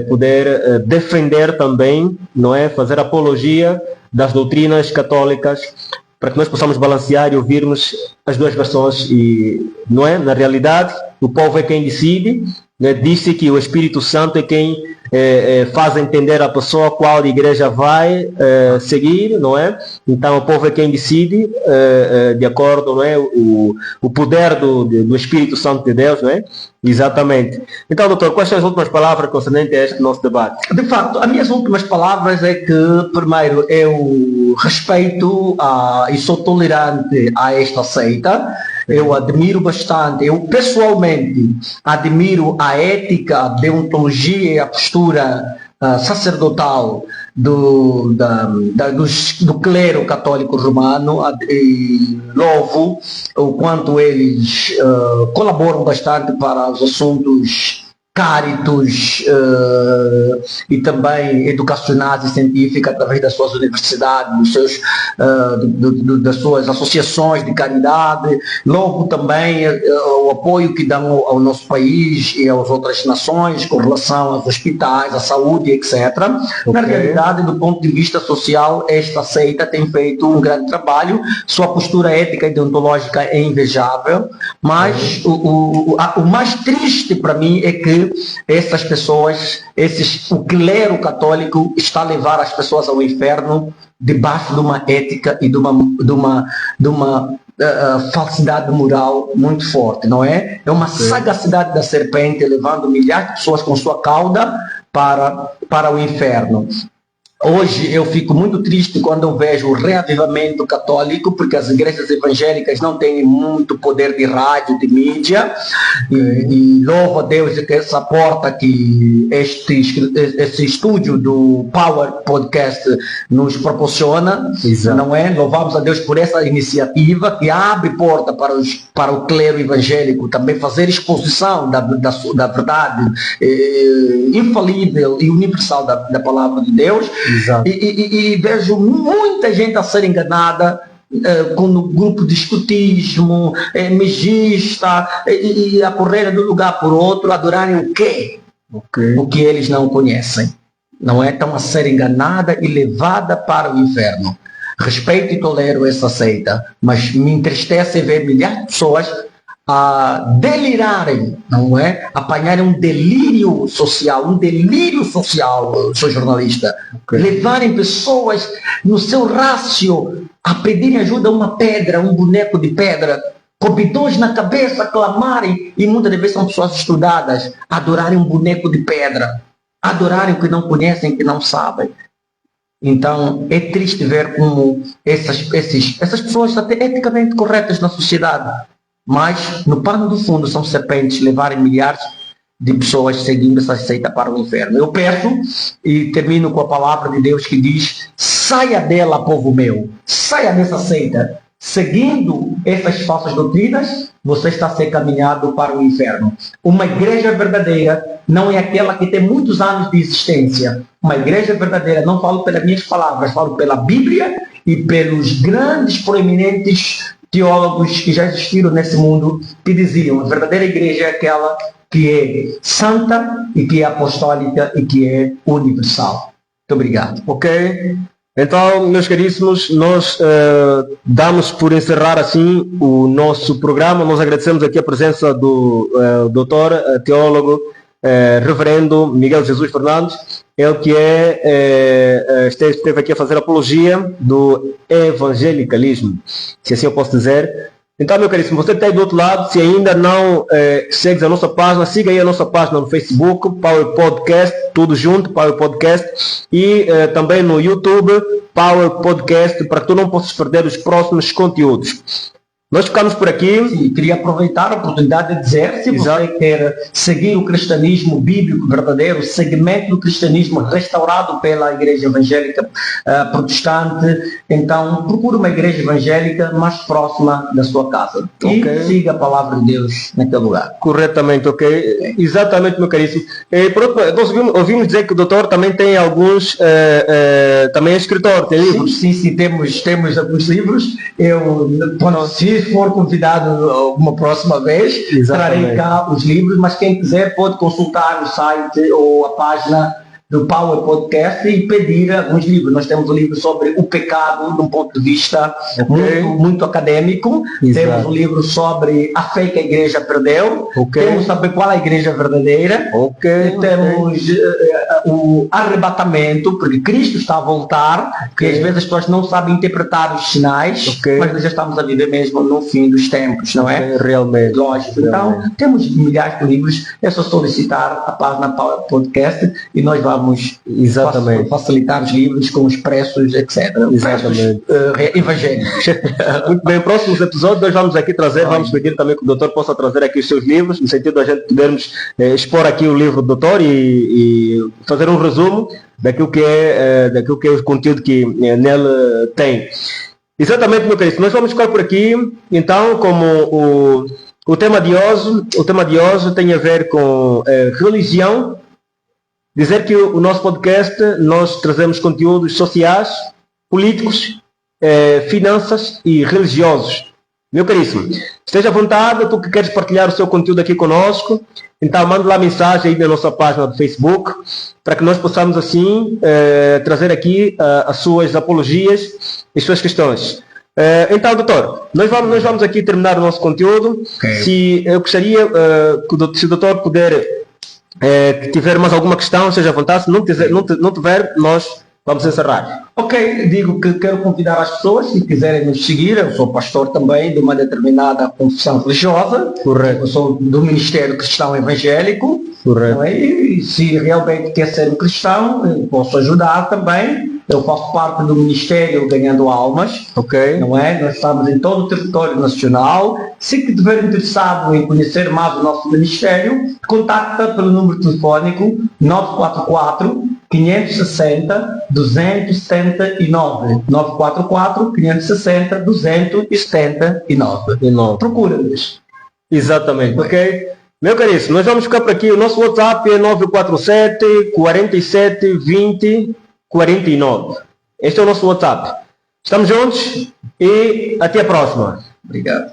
poder defender também, não é? Fazer apologia das doutrinas católicas, para que nós possamos balancear e ouvirmos as duas versões. E, não é? Na realidade, o povo é quem decide, né? Disse que o Espírito Santo é quem faz entender a pessoa qual igreja vai seguir, não é? Então o povo é quem decide, de acordo, não é? O poder do Espírito Santo de Deus, não é? Exatamente. Então, doutor, quais são as últimas palavras concernentes a este nosso debate? De facto, as minhas últimas palavras é que, primeiro, eu respeito e sou tolerante a esta seita. Eu admiro bastante, eu pessoalmente admiro a ética, a deontologia e a postura sacerdotal do clero católico romano, e louvo o quanto eles colaboram bastante para os assuntos cáritos e também educacionais e científicos através das suas universidades, das suas associações de caridade. Louvo também o apoio que dão ao nosso país e às outras nações com relação aos hospitais, à saúde, etc. Okay. Na realidade, do ponto de vista social, esta seita tem feito um grande trabalho. Sua postura ética e deontológica é invejável, mas o mais triste para mim é que essas pessoas, o clero católico está a levar as pessoas ao inferno debaixo de uma ética e de uma falsidade moral muito forte, não é? É uma sagacidade da serpente levando milhares de pessoas com sua cauda para o inferno. Hoje eu fico muito triste quando eu vejo o reavivamento católico, porque as igrejas evangélicas não têm muito poder de rádio, de mídia, e louvo a Deus que essa porta que esse estúdio do Power Podcast nos proporciona. Exato. Não é? Louvamos a Deus por essa iniciativa que abre porta para o clero evangélico também fazer exposição da verdade infalível e universal da palavra de Deus. E vejo muita gente a ser enganada com o grupo de escutismo, megista, e a correr de um lugar por outro, adorarem o quê? O que eles não conhecem. Não é? Estão a ser enganada e levada para o inferno. Respeito e tolero essa seita, mas me entristece ver milhares de pessoas a delirarem, não é? Apanharem um delírio social, sou jornalista. Levarem pessoas no seu rácio a pedirem ajuda a uma pedra, um boneco de pedra, com bidões na cabeça, clamarem, e muitas vezes são pessoas estudadas, adorarem um boneco de pedra, adorarem o que não conhecem, que não sabem. Então, é triste ver como essas pessoas até eticamente corretas na sociedade, mas no pano do fundo são serpentes, levarem milhares de pessoas seguindo essa seita para o inferno. Eu peço e termino com a palavra de Deus que diz: saia dela, povo meu, saia dessa seita. Seguindo essas falsas doutrinas, você está a ser caminhado para o inferno. Uma igreja verdadeira não é aquela que tem muitos anos de existência. Uma igreja verdadeira, não falo pelas minhas palavras, falo pela Bíblia e pelos grandes, proeminentes teólogos que já existiram nesse mundo, que diziam: a verdadeira igreja é aquela que é santa e que é apostólica e que é universal. Muito obrigado. Ok. Então, meus caríssimos, nós damos por encerrar assim o nosso programa. Nós agradecemos aqui a presença do doutor, teólogo, reverendo Miguel Jesus Fernandes, ele que esteve aqui a fazer apologia do evangelicalismo, se assim eu posso dizer. Então, meu caríssimo, você que está aí do outro lado, se ainda não segue a nossa página, siga aí a nossa página no Facebook, Power Podcast, tudo junto, Power Podcast, e também no YouTube, Power Podcast, para que tu não possas perder os próximos conteúdos. Nós ficamos por aqui. Sim, queria aproveitar a oportunidade de dizer, se você quer seguir o cristianismo bíblico verdadeiro, o segmento do cristianismo restaurado pela igreja evangélica protestante, então procure uma igreja evangélica mais próxima da sua casa. E siga a palavra de Deus naquele lugar. Corretamente, ok? Exatamente, meu caríssimo. Nós ouvimos dizer que o doutor também tem alguns, também é escritor, tem livros? Sim, temos alguns livros. Se for convidado uma próxima vez, trarei cá os livros, mas quem quiser pode consultar o site ou a página do Power Podcast e pedir alguns livros. Nós temos um livro sobre o pecado de um ponto de vista muito acadêmico. Exato. Temos um livro sobre a fé que a igreja perdeu. Ok. Temos saber qual é a igreja verdadeira. Temos o arrebatamento, porque Cristo está a voltar, e às vezes as pessoas não sabem interpretar os sinais, mas nós já estamos a viver mesmo no fim dos tempos, não é? Realmente. Lógico. Então, temos milhares de livros, é só solicitar a página Power Podcast e nós vamos facilitar os livros com os preços, etc. Exatamente. Preços evangélicos. Muito bem, próximos episódios nós vamos aqui trazer, vamos pedir também que o doutor possa trazer aqui os seus livros, no sentido de a gente podermos expor aqui o livro do doutor e fazer um resumo daquilo que é o conteúdo que nele tem. Exatamente, meu querido. Nós vamos ficar por aqui, então, como o tema de hoje tem a ver com religião. Dizer que o nosso podcast, nós trazemos conteúdos sociais, políticos, finanças e religiosos. Meu caríssimo, esteja à vontade, tu que queres partilhar o seu conteúdo aqui conosco, então manda lá mensagem aí na nossa página do Facebook, para que nós possamos assim trazer aqui as suas apologias e suas questões. Então, doutor, nós vamos aqui terminar o nosso conteúdo. Se eu gostaria se o doutor puder, que tiver mais alguma questão, seja à vontade. Se não tiver, nós vamos encerrar. Ok, digo que quero convidar as pessoas, se quiserem nos seguir, eu sou pastor também de uma determinada confissão religiosa. Correto. Eu sou do Ministério Cristão Evangélico. Correto. Não é? E se realmente quer ser um cristão, eu posso ajudar também. Eu faço parte do Ministério Ganhando Almas. Ok. Não é? Nós estamos em todo o território nacional. Se que estiver interessado em conhecer mais o nosso ministério, contacta pelo número telefónico 944 560 279. 944 560 279. Procura-nos. Exatamente. Ok. Meu caríssimo, nós vamos ficar por aqui. O nosso WhatsApp é 947 47 20 49. Este é o nosso WhatsApp. Estamos juntos e até a próxima. Obrigado.